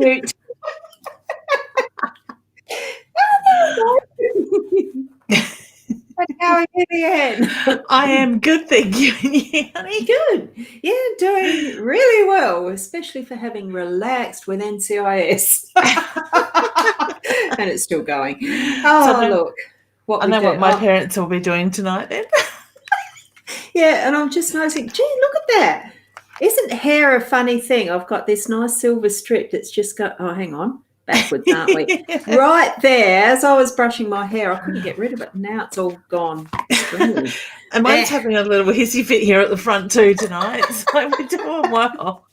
cute. How are you, Leanne? I am good, thank you. And you, honey? Good. Yeah, doing really well, especially for having relaxed with NCIS. And it's still going. Oh, look, what I we know do. what my parents will be doing tonight then. Yeah, and I'm just noticing, gee, look at that. Isn't hair a funny thing? I've got this nice silver strip that's just got, oh, hang on, backwards, aren't we? Right there, as I was brushing my hair, I couldn't get rid of it. Now it's all gone stringy. And mine's having a little hissy fit here at the front too tonight. So we're doing well.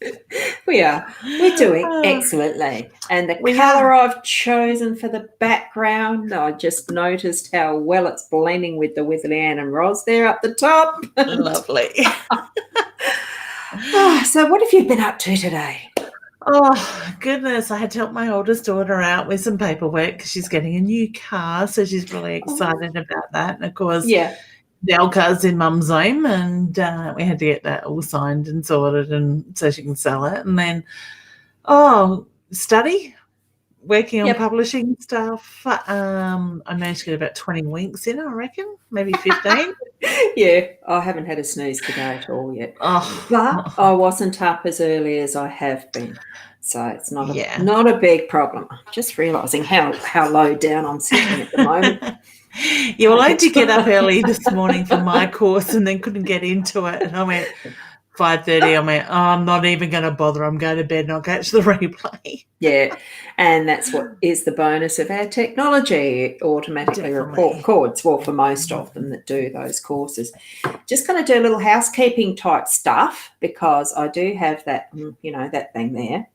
We are. We're doing excellently. And the colour I've chosen for the background, I just noticed how well it's blending with the Leanne and Roz there up the top. Lovely. So what have you been up to today? Oh, goodness. I had to help my oldest daughter out with some paperwork because she's getting a new car. So she's really excited about that. And, of course, the old car's in Mum's name, and we had to get that all signed and sorted and so she can sell it. And then, study, working on publishing stuff. I managed to get about 20 winks in, I reckon, maybe 15. Yeah, I haven't had a snooze today at all yet. But I wasn't up as early as I have been. So it's not a big problem. I'm just realising how low down I'm sitting at the moment. Yeah, well, I had to get up early this morning for my course and then couldn't get into it. And I went 5:30. I went, I'm not even going to bother. I'm going to bed and I'll catch the replay. Yeah, and that's what is the bonus of our technology. It automatically records, well, for most of them that do those courses. Just going to do a little housekeeping type stuff because I do have that, that thing there.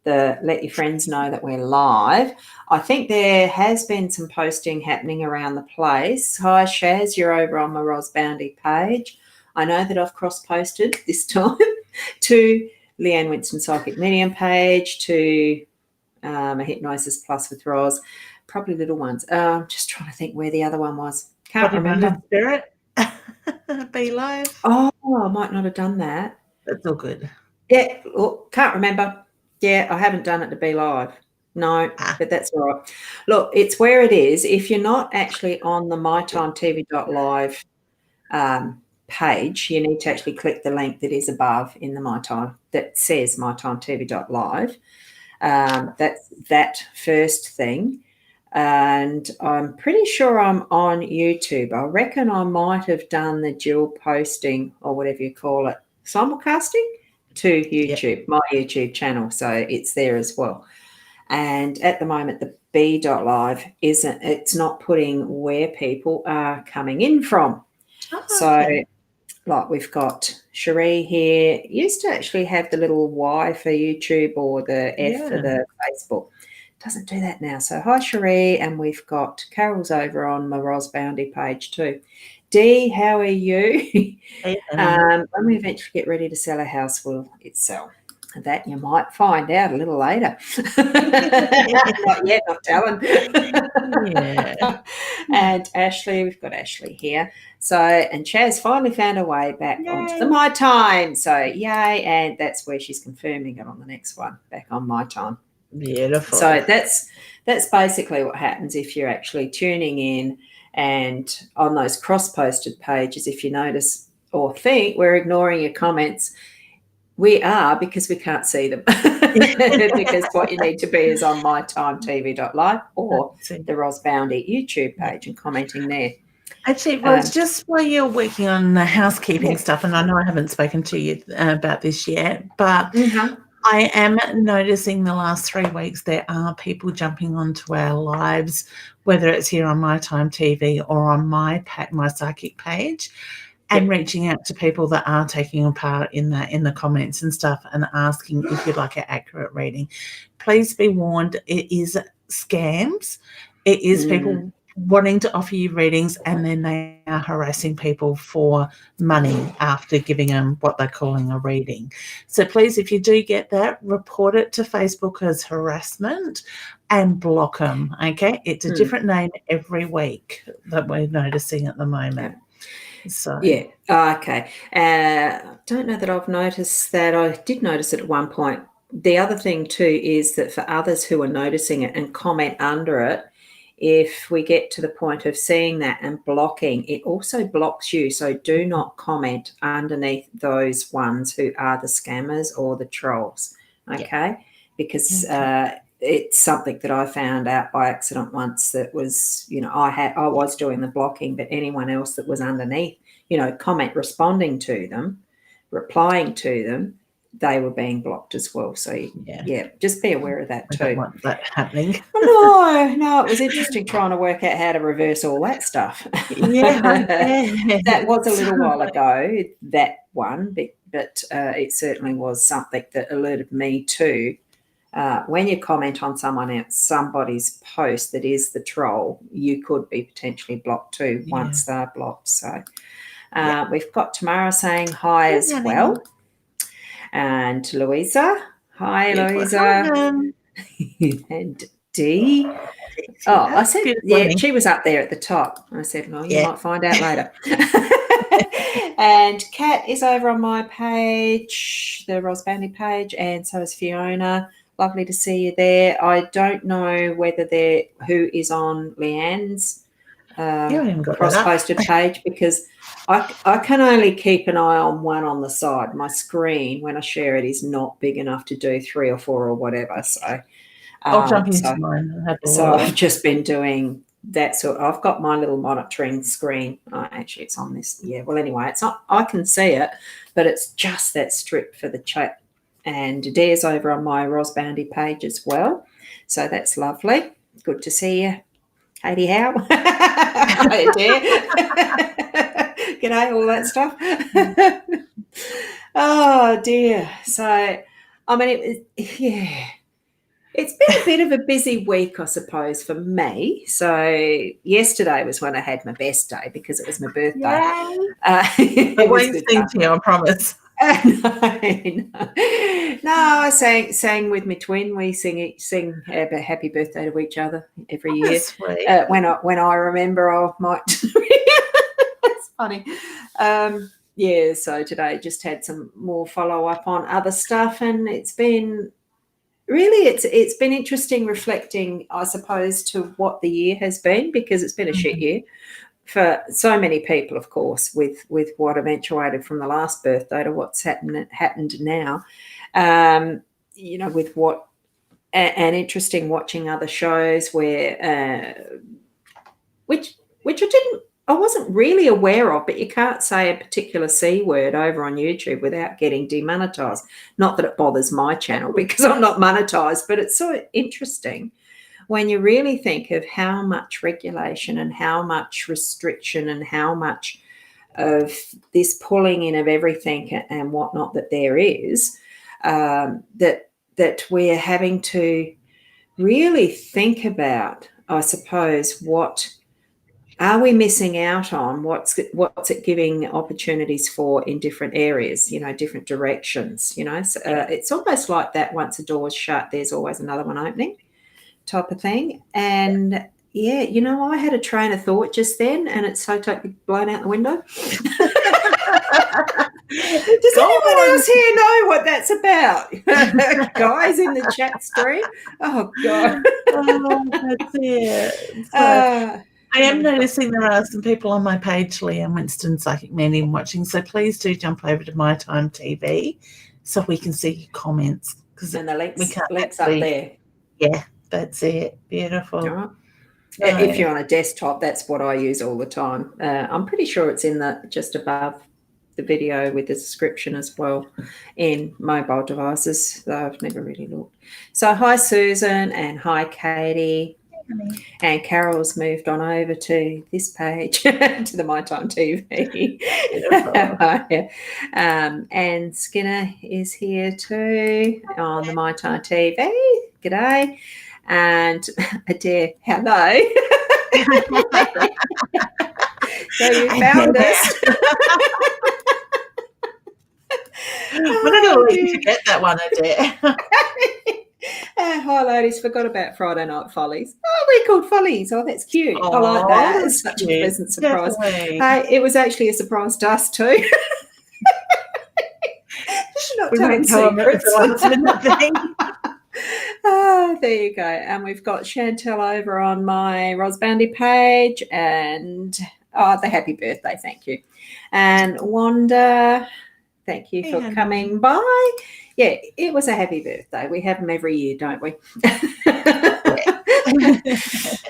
Let your friends know that we're live. I think there has been some posting happening around the place. Hi, Shaz, you're over on my Roz Boundy page. I know that I've cross-posted this time to Leanne Winston Psychic Medium page, to a Hypnosis Plus with Roz, probably little ones. I'm just trying to think where the other one was. Can't remember. Spirit. Be live. Oh, I might not have done that. That's all good. Yeah, can't remember. Yeah, I haven't done it to be live. No, but that's all right. Look, it's where it is. If you're not actually on the mytimetv.live page, you need to actually click the link that is above in the MyTime that says mytimetv.live. That's that first thing. And I'm pretty sure I'm on YouTube. I reckon I might have done the dual posting or whatever you call it, simulcasting to YouTube, my YouTube channel, so it's there as well. And at the moment, the B.live it's not putting where people are coming in from. So, like we've got Cherie here. Used to actually have the little Y for YouTube or the F for the Facebook. Doesn't do that now. So, hi, Cherie, and we've got Carol's over on my Roz Boundy page too. Dee, how are you? When we eventually get ready to sell a house, will it sell? That you might find out a little later. Not yet, not telling. And Ashley, we've got Ashley here. So, and Chaz finally found her way back onto the My Time. So, yay. And that's where she's confirming it on the next one, back on My Time. Beautiful. So that's basically what happens if you're actually tuning in. And on those cross-posted pages, if you notice or think we're ignoring your comments, we are, because we can't see them. Because what you need to be is on mytimetv.live or the Roz Boundy YouTube page and commenting there. Actually, Roz, just while you're working on the housekeeping stuff, and I know I haven't spoken to you about this yet, but I am noticing the last 3 weeks there are people jumping onto our lives, whether it's here on My Time TV or on my psychic page, and reaching out to people that are taking a part in the comments and stuff and asking if you'd like an accurate reading. Please be warned, it is scams. It is people wanting to offer you readings and then they are harassing people for money after giving them what they're calling a reading. So please, if you do get that, report it to Facebook as harassment and block them, okay? It's a different name every week that we're noticing at the moment. So okay. Don't know that I've noticed that. I did notice it at one point the other thing too is that for others who are noticing it and comment under it, if we get to the point of seeing that and blocking, it also blocks you. So do not comment underneath those ones who are the scammers or the trolls, okay? Because it's something that I found out by accident once. That was, I was doing the blocking, but anyone else that was underneath, comment responding to them, replying to them, they were being blocked as well. So just be aware of that too. I don't want that happening. No, it was interesting trying to work out how to reverse all that stuff. That was a little while ago, that one, but it certainly was something that alerted me to. When you comment on somebody's post that is the troll, you could be potentially blocked too once they're blocked. So we've got Tamara saying hi as well. And Louisa. Hi, Louisa. And Dee. Oh, I said, she was up there at the top. I said, well, you might find out later. And Kat is over on my page, the Ros Bandy page, and so is Fiona. Lovely to see you there. I don't know whether who is on Leanne's cross-posted page, because I can only keep an eye on one on the side. My screen, when I share it, is not big enough to do 3 or 4 or whatever. So I'll jump into mine. So I've just been doing that I've got my little monitoring screen. Actually, it's on this. Yeah. Well, anyway, it's not. I can see it, but it's just that strip for the chat. And Adair's over on my Ros Bandy page as well. So that's lovely. Good to see you. Katie Howe. Hi, Adair. G'day, all that stuff. Oh, dear. So, I mean, it's been a bit of a busy week, I suppose, for me. So yesterday was when I had my best day because it was my birthday. I won't sing to you, I promise. No, I sang with my twin. We sing a happy birthday to each other every year. When I remember, I might. It's funny. So today just had some more follow up on other stuff, and it's been been interesting reflecting, I suppose, to what the year has been, because it's been a shit year for so many people, of course, with what eventuated from the last birthday to what's happened now. With what and interesting watching other shows where which I wasn't really aware of, but you can't say a particular C word over on YouTube without getting demonetized. Not that it bothers my channel because I'm not monetized, but it's so interesting when you really think of how much regulation and how much restriction and how much of this pulling in of everything and whatnot that there is, that we're having to really think about, I suppose, what are we missing out on? What's it giving opportunities for in different areas, different directions, So, it's almost like that once a door's shut, there's always another one opening type of thing. And I had a train of thought just then and it's so totally blown out the window. Does anyone else here know what that's about? Guys in the chat stream? Oh, God. That's it. I am noticing there are some people on my page, Leanne Winston Psychic Medium, watching, so please do jump over to My Time TV so we can see your comments. And the links up there. Yeah, that's it. Beautiful. All right. If you're on a desktop, that's what I use all the time. I'm pretty sure it's in just above the video with the description as well in mobile devices, though I've never really looked. So hi, Susan, and hi, Katie. And Carol's moved on over to this page, to the My Time TV. And Skinner is here too on the My Time TV. G'day. And Adair, hello. So you found us. We're going to forget that one, Adair. Hi, ladies. Forgot about Friday Night Follies. Oh, we're called Follies. Oh, that's cute. I like that. It's such a pleasant surprise. Definitely. Hey, it was actually a surprise to us too. not telling secrets. Oh, there you go. And we've got Chantel over on my Ros Boundy page, and the happy birthday, thank you. And Wanda, thank you for coming by. Yeah, it was a happy birthday. We have them every year, don't we?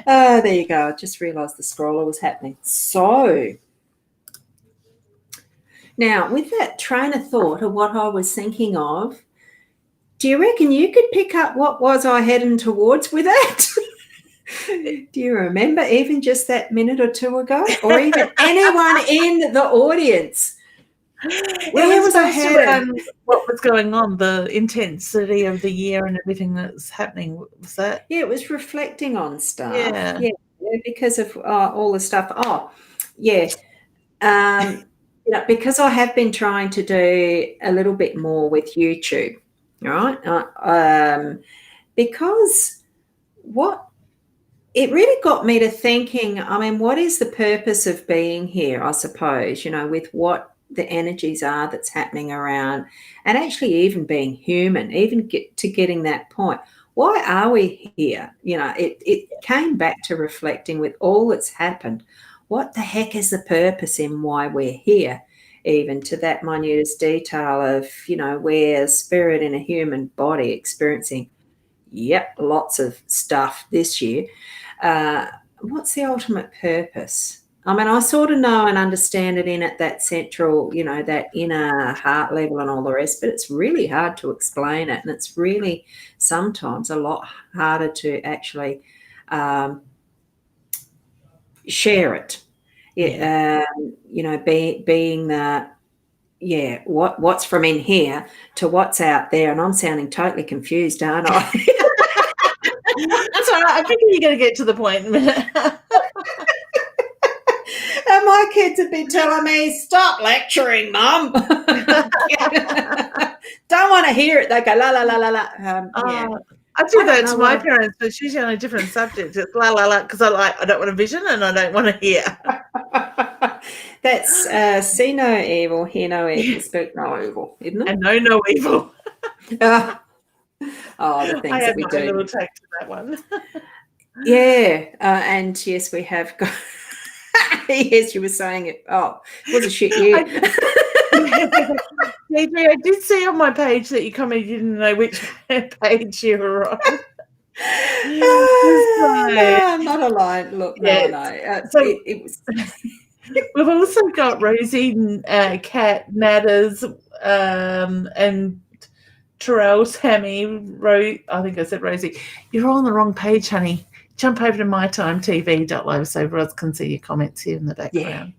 Oh, there you go. I just realised the scroller was happening. So now, with that train of thought of what I was thinking of, do you reckon you could pick up what was I heading towards with that? Do you remember even just that minute or two ago? Or even anyone in the audience? Where was I heading? What was going on, the intensity of the year and everything that's happening? Was that? Yeah, it was reflecting on stuff. Yeah, because of all the stuff. Oh, yeah. Because I have been trying to do a little bit more with YouTube. Right, because it really got me to thinking, I mean, what is the purpose of being here, I suppose, with what the energies are that's happening around, and actually even being human, even getting that point. Why are we here? It came back to reflecting with all that's happened. What the heck is the purpose in why we're here? Even to that minutest detail of, we're a spirit in a human body experiencing, lots of stuff this year. What's the ultimate purpose? I mean, I sort of know and understand it in at that central, that inner heart level and all the rest, but it's really hard to explain it. And it's really sometimes a lot harder to actually share it. Being that, what's from in here to what's out there, and I'm sounding totally confused, aren't I? That's all right. I think you're going to get to the point in a minute. And my kids have been telling me, "Stop lecturing, Mum." Don't want to hear it. They go la la la la la. I do that to my parents, but it's usually on a different subject. It's la la la because I don't want to vision and I don't want to hear. That's see no evil, hear no evil, speak no evil, isn't it? And know no evil. The things I that we do. a little take to that one. And yes, we have got. Yes, you were saying it. Oh, it was a shit year. I did see on my page that you commented you didn't know which page you were on. No, I'm not alone. Look, no. So it was. We've also got Rosie, Kat, Matters, and Terrell, Tammy, I think I said Rosie. You're all on the wrong page, honey. Jump over to mytimetv.live so Ros can see your comments here in the background.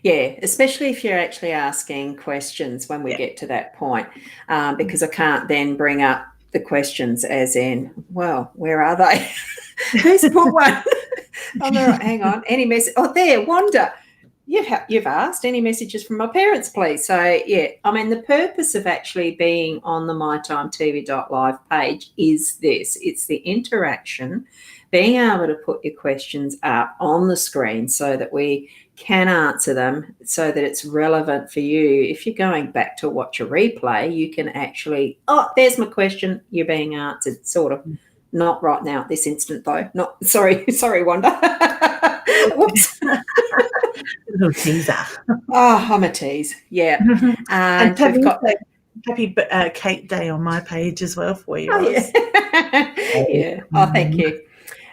Yeah, especially if you're actually asking questions when we get to that point, because I can't then bring up the questions as in, well, where are they? Who's put one? Hang on. Any message? Oh, there, Wanda. You've asked any messages from my parents, please. So, the purpose of actually being on the mytimetv.live page is this. It's the interaction, being able to put your questions up on the screen so that we can answer them, so that it's relevant for you. If you're going back to watch a replay, you can actually, there's my question, you're being answered, sort of. Not right now at this instant, though. Not sorry, Wanda. Whoops. Little teaser. Oh, I'm a tease. Yeah. And we've got happy Kate Day on my page as well for you. Yeah. Oh, thank you.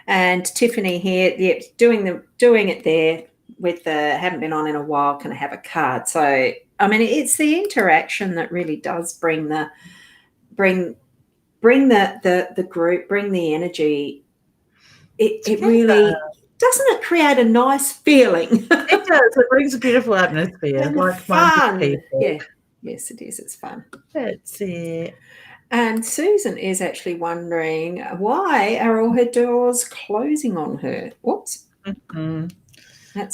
And Tiffany here, doing it there with the haven't been on in a while, can I have a card? So, I mean, it's the interaction that really does bring the group, bring the energy. It really doesn't it create a nice feeling? It does. It brings a beautiful atmosphere. And fun. Yeah. Yes, it is. It's fun. That's it. And Susan is actually wondering, why are all her doors closing on her? Whoops. Mm-hmm.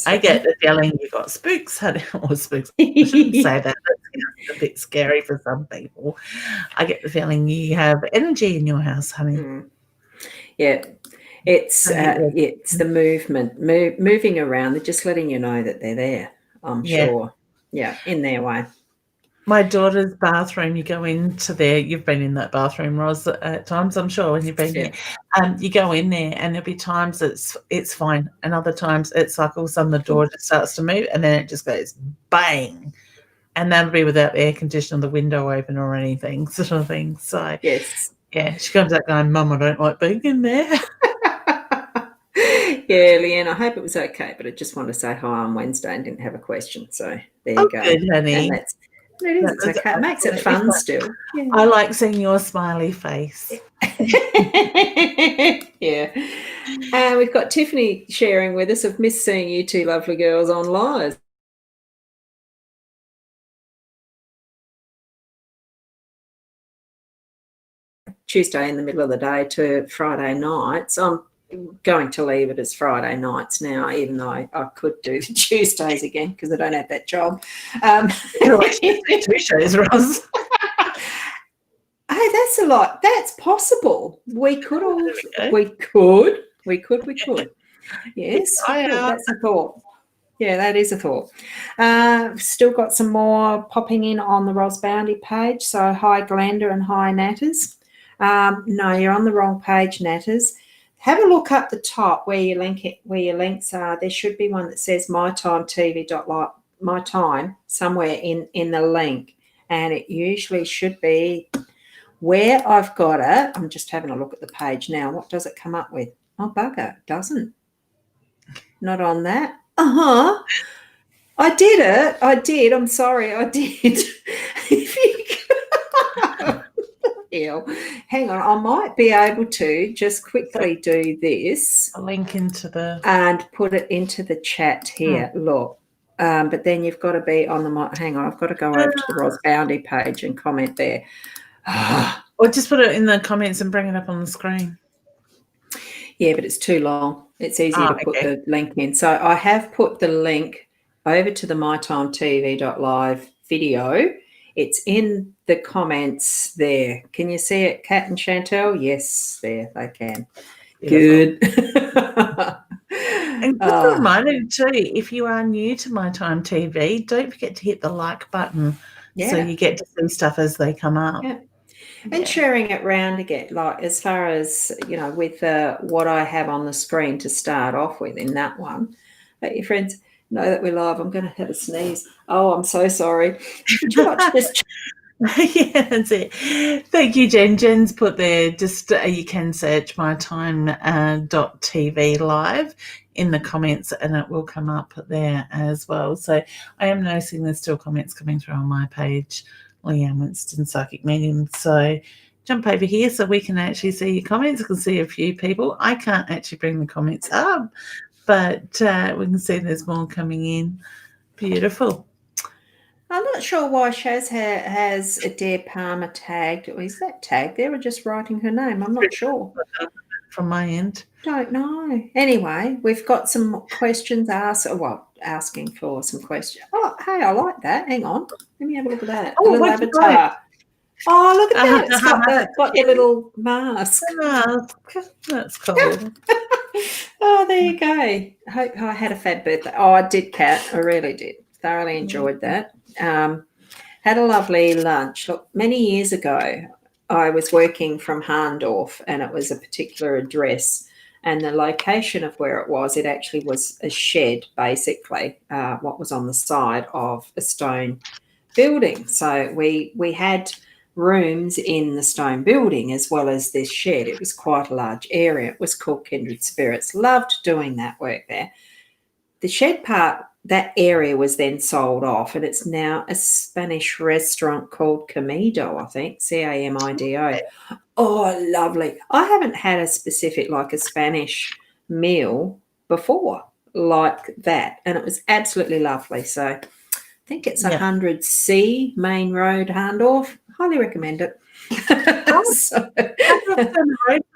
I get the feeling you got spooks, honey, or spooks. I shouldn't say that. That's a bit scary for some people. I get the feeling you have energy in your house, honey. Yeah. It's the movement, moving around. They're just letting you know that they're there, I'm sure. Yeah, in their way. My daughter's bathroom, you go into there, you've been in that bathroom, Ros, at times, I'm sure, when you've been here. You go in there and there'll be times it's fine, and other times it's like all of a sudden the door just starts to move and then it just goes bang. And that'll be without the air conditioner, the window open or anything, sort of thing. So, yes. Yeah, she comes out going, Mum, I don't like being in there. Yeah, Leanne, I hope it was okay, but I just wanted to say hi on Wednesday and didn't have a question. So there you go. Good, honey. And it's okay. It makes it fun still. Yeah. I like seeing your smiley face. Yeah. We've got Tiffany sharing with us. I've missed seeing you two lovely girls on live. Tuesday in the middle of the day to Friday nights. I'm going to leave it as Friday nights now, even though I could do the Tuesdays again because I don't have that job. Two shows, Ros. Hey, that's a lot. That's possible. We could all. We could. Yes, that's a thought. Yeah, that is a thought. Still got some more popping in on the Ros Bounty page. So hi Glenda and hi Natters. No, you're on the wrong page, Natters. Have a look up the top where your links are. There should be one that says mytimetv.live, my time, somewhere in the link, and it usually should be where I've got it. I'm just having a look at the page now. What does it come up with? Oh, bugger, it doesn't. Not on that. I did it. I did. I'm sorry. I did. Hang on. I might be able to just quickly do this. A link into the... And put it into the chat here. Look. But then you've got to be on the... Hang on. I've got to go over to the Ros Bounty page and comment there. Or just put it in the comments and bring it up on the screen. Yeah, but it's too long. It's easier to put the link in. So I have put the link over to the mytimetv.live video. It's in the comments there. Can you see it, Kat and Chantel? Yes, there they can. Good. And just a reminder too, if you are new to My Time TV, don't forget to hit the like button so you get to see stuff as they come up. Yeah. And sharing it round again, like as far as, with what I have on the screen to start off with in that one. Let your friends know that we're live. I'm going to have a sneeze. Oh, I'm so sorry. Would you watch this? Yeah, that's it. Thank you, Jen. Jen's put there, just you can search mytime.tv live in the comments and it will come up there as well. So I am noticing there's still comments coming through on my page, Leanne Winston, Psychic Medium. So jump over here so we can actually see your comments. I can see a few people. I can't actually bring the comments up, but we can see there's more coming in. Beautiful. I'm not sure why Shaz has Adair Palmer tagged. Is that tagged there or just writing her name? I'm not sure. From my end. Don't know. Anyway, we've got some questions asking for some questions. Oh, hey, I like that. Hang on. Let me have a look at that. Oh, little avatar. Oh, look at that. It's got the little mask. That's cool. Oh, there you go. I hope I had a fab birthday. Oh, I did, Kat. I really did. Thoroughly enjoyed that. Had a lovely lunch. Look, many years ago, I was working from Harndorf and it was a particular address, and the location of where it actually was a shed, basically, what was on the side of a stone building. So we had rooms in the stone building as well as this shed. It was quite a large area. It was called Kindred Spirits. Loved doing that work there. The shed part, that area was then sold off, and it's now a Spanish restaurant called Camido, I think, Camido. Oh, lovely. I haven't had a specific, like a Spanish meal before like that, and it was absolutely lovely. So I think it's 100C Main Road, Harndorf. Highly recommend it.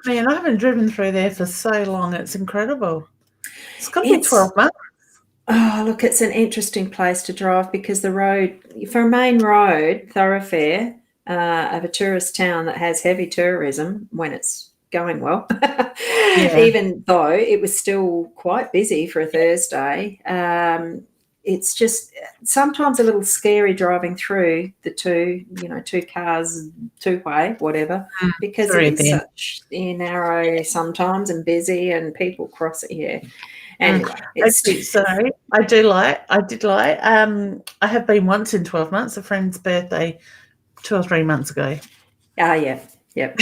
Man, I haven't driven through there for so long. It's incredible. It's got to be 12 months. Oh, look, it's an interesting place to drive because the road, for a main road thoroughfare of a tourist town that has heavy tourism when it's going well, even though it was still quite busy for a Thursday, it's just sometimes a little scary driving through the two cars, two-way, whatever, because it is such narrow sometimes and busy, and people cross it. Yeah. Anyway, I did lie. I have been once in 12 months. A friend's birthday 2 or 3 months ago. Ah, yeah, yep.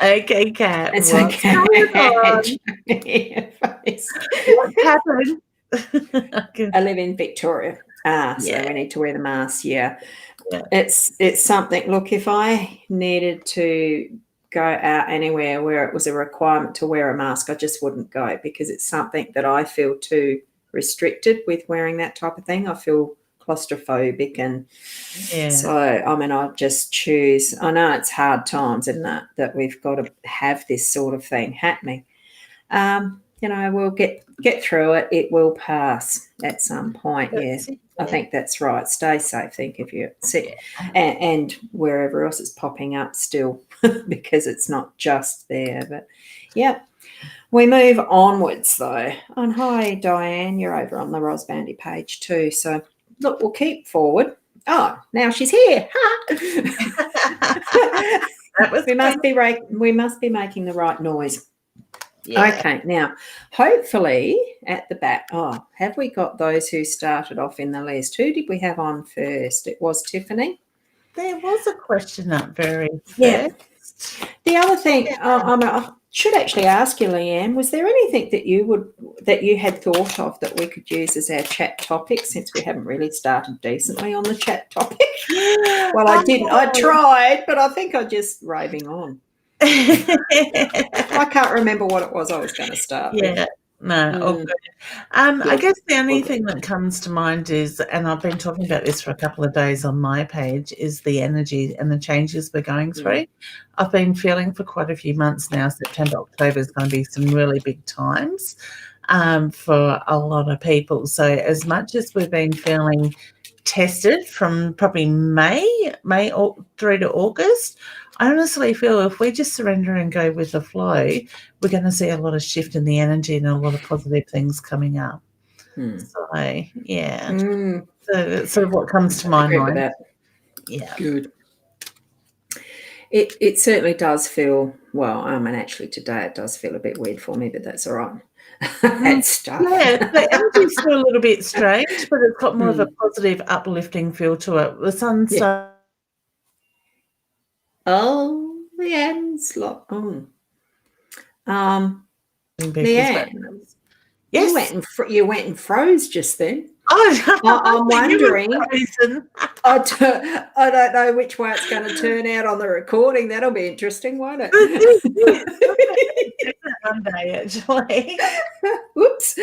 Okay, Kat. It's okay. What happened? I live in Victoria, so we need to wear the mask. Yeah. It's something. Look, if I needed to go out anywhere where it was a requirement to wear a mask, I just wouldn't go, because it's something that I feel too restricted with wearing that type of thing. I feel claustrophobic, and so I just choose. I know it's hard times, isn't it, that we've got to have this sort of thing happening. We'll get through it. It will pass at some point. I think that's right. Stay safe. Think of you see, and wherever else is popping up still, because it's not just there. But we move onwards though. And hi, Diane, you're over on the Ros Bandy page too. So look, we'll keep forward. Oh, now she's here. We must be making the right noise. Yeah. Okay, now hopefully at the back. Oh, have we got those who started off in the list? Who did we have on first? It was Tiffany. There was a question up very first. Yeah. The other thing, I should actually ask you, Leanne, was there anything that you had thought of that we could use as our chat topic, since we haven't really started decently on the chat topic? Well, I didn't. I tried, but I think I'm just raving on. I can't remember what it was I was going to start with. No, all good. I guess the only thing that comes to mind is, and I've been talking about this for a couple of days on my page, is the energy and the changes we're going through. I've been feeling for quite a few months now, September, October is going to be some really big times for a lot of people. So as much as we've been feeling tested from probably May through to August, I honestly feel if we just surrender and go with the flow, we're going to see a lot of shift in the energy and a lot of positive things coming up. So, So that's sort of what comes to my mind. Yeah. Good. It certainly does feel, well, actually today it does feel a bit weird for me, but that's all right. That stuff. Yeah, the energy's still a little bit strange, but it's got more of a positive, uplifting feel to it. The sun's Leanne's lock on. Leanne, yes, you went and froze just then. Oh, I'm wondering. I don't know which way it's going to turn out on the recording. That'll be interesting, won't it? One day, actually. Whoops.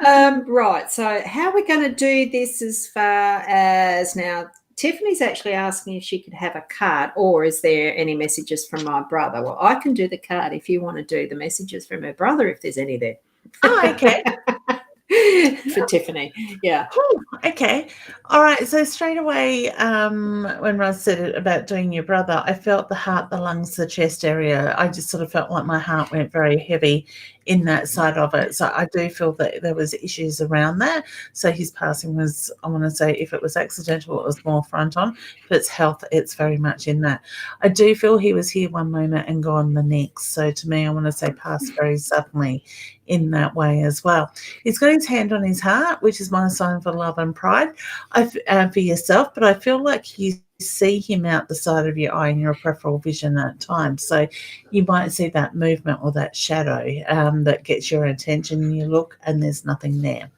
Right. So, how are we going to do this as far as now? Tiffany's actually asking if she could have a card, or is there any messages from my brother? Well, I can do the card if you want to do the messages from her brother, if there's any there. Oh, okay. For Tiffany. Yeah. Okay. All right. So straight away, when Roz said it about doing your brother, I felt the heart, the lungs, the chest area. I just sort of felt like my heart went very heavy in that side of it. So I do feel that there was issues around that. So his passing was, I want to say, if it was accidental, it was more front on. If it's health, it's very much in that. I do feel he was here one moment and gone the next. So to me, I want to say passed very suddenly in that way as well. He's got his hand on his heart, which is my sign for love and pride for yourself, but I feel like you see him out the side of your eye in your peripheral vision at times. So you might see that movement or that shadow that gets your attention, and you look and there's nothing there.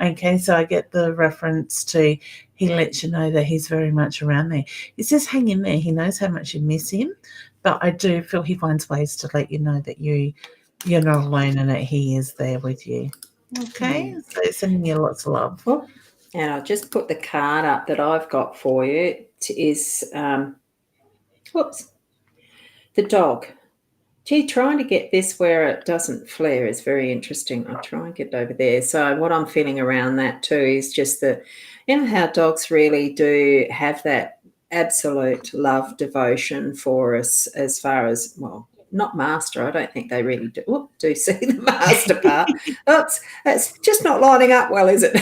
Okay, so I get the reference to he lets you know that he's very much around there. He says hang in there. He knows how much you miss him, but I do feel he finds ways to let you know that you're not alone and that he is there with you. Okay, so sending you lots of love. And I'll just put the card up that I've got for you. It is, the dog. Gee, trying to get this where it doesn't flare is very interesting. I'll try and get it over there. So what I'm feeling around that too is just that, how dogs really do have that absolute love, devotion for us, as far as, well, not master. I don't think they really do see the master part. Oops, that's just not lining up well, is it?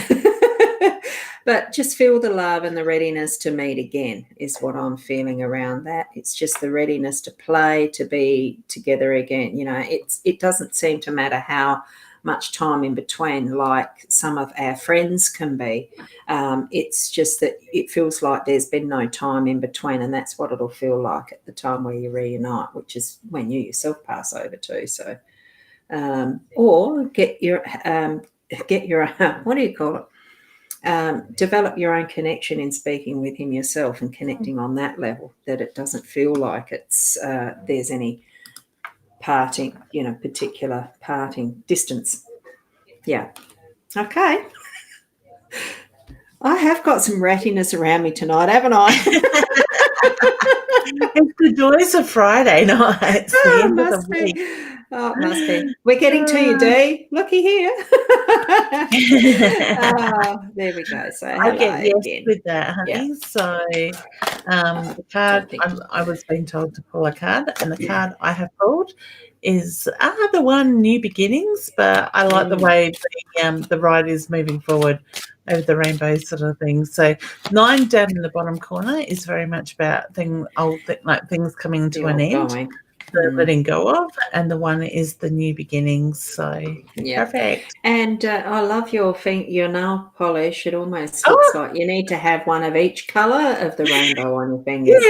But just feel the love and the readiness to meet again is what I'm feeling around that. It's just the readiness to play, to be together again. It doesn't seem to matter how much time in between, like some of our friends can be. It's just that it feels like there's been no time in between, and that's what it'll feel like at the time where you reunite, which is when you yourself pass over too. So, or get your what do you call it? Develop your own connection in speaking with him yourself and connecting on that level, that it doesn't feel like it's there's any parting, particular parting distance. Yeah. Okay. I have got some rattiness around me tonight, haven't I? It's the joys of Friday nights. It must be. Oh, it must be. We're getting to you, Dee. Looky here. There we go. So I get yes again with that, honey. Yeah. So the card, I was being told to pull a card, and the card I have pulled is the one New Beginnings, but I like the way the ride is moving forward over the rainbow sort of thing. So 9 down in the bottom corner is very much about things coming to an end. Letting go of, and the one is the new beginnings. So perfect. And I love your nail polish. It almost looks like you need to have one of each colour of the rainbow on your fingers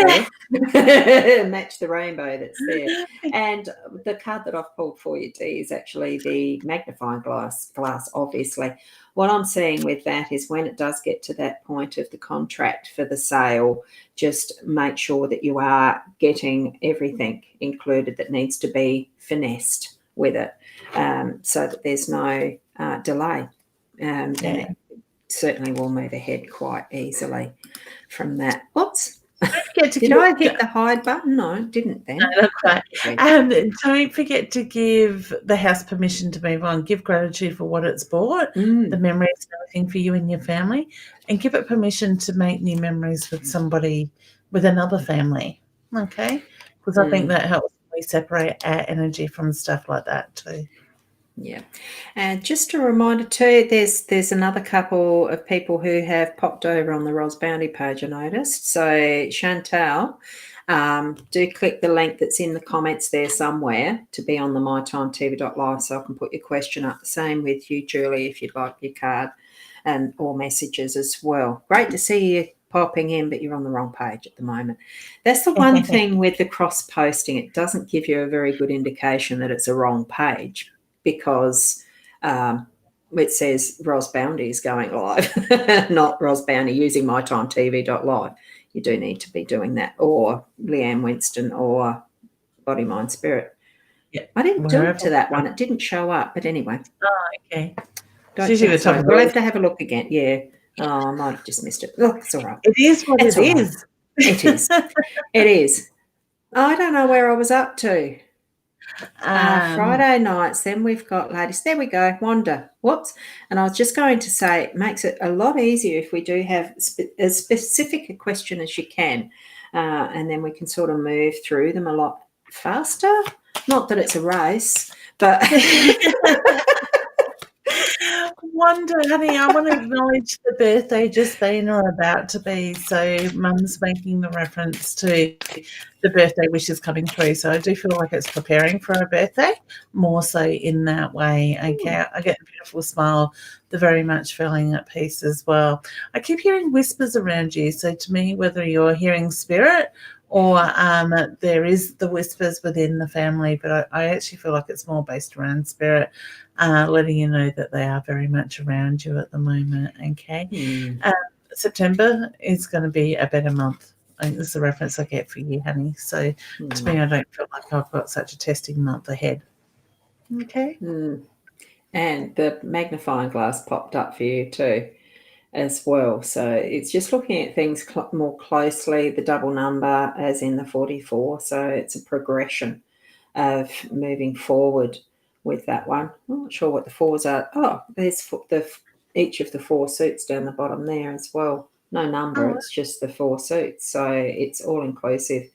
there. Match the rainbow that's there. And the card that I've pulled for you, Dee, is actually the magnifying glass, obviously. What I'm seeing with that is when it does get to that point of the contract for the sale, just make sure that you are getting everything included that needs to be finessed with it, so that there's no delay. And it certainly will move ahead quite easily from that. Whoops. Did I hit the hide button? No, I didn't then. No, that's right. Don't forget to give the house permission to move on. Give gratitude for what it's brought, the memories and everything for you and your family, and give it permission to make new memories with somebody, with another family, okay? Because I think that helps we separate our energy from stuff like that too. Yeah. And just a reminder too, there's another couple of people who have popped over on the Ros Bounty page, I noticed. So Chantal, do click the link that's in the comments there somewhere to be on the mytimetv.live, so I can put your question up. The same with you, Julie, if you'd like your card and or messages as well. Great to see you popping in, but you're on the wrong page at the moment. That's the one thing with the cross posting. It doesn't give you a very good indication that it's a wrong page, because it says Ros Bounty is going live, not Ros Bounty using mytimetv.live. You do need to be doing that, or Leanne Winston, or Body, Mind, Spirit. Yeah, I didn't do it to that one. It didn't show up, but anyway. Oh, okay. We'll have to have a look again. Yeah. Oh, I might have just missed it. Look, it's all right. It is what it is. It is. It is. I don't know where I was up to. Friday nights, then we've got ladies. There we go, Wanda. Whoops. And I was just going to say, it makes it a lot easier if we do have as specific a question as you can, and then we can sort of move through them a lot faster. Not that it's a race, but Wanda, honey, I want to acknowledge the birthday just been or about to be. So Mum's making the reference to the birthday wishes coming through. So I do feel like it's preparing for a birthday, more so in that way. Okay, I get a beautiful smile. They're very much feeling at peace as well. I keep hearing whispers around you. So to me, whether you're hearing spirit or there is the whispers within the family, but I actually feel like it's more based around spirit, letting you know that they are very much around you at the moment, okay? September is going to be a better month. I think this is the reference I get for you, honey. So to me, I don't feel like I've got such a testing month ahead, okay? And the magnifying glass popped up for you too, as well. So it's just looking at things more closely, the double number as in the 44. So it's a progression of moving forward with that one. I'm not sure what the fours are. Oh, there's each of the 4 suits down the bottom there as well. No number, it's just the 4 suits. So it's all inclusive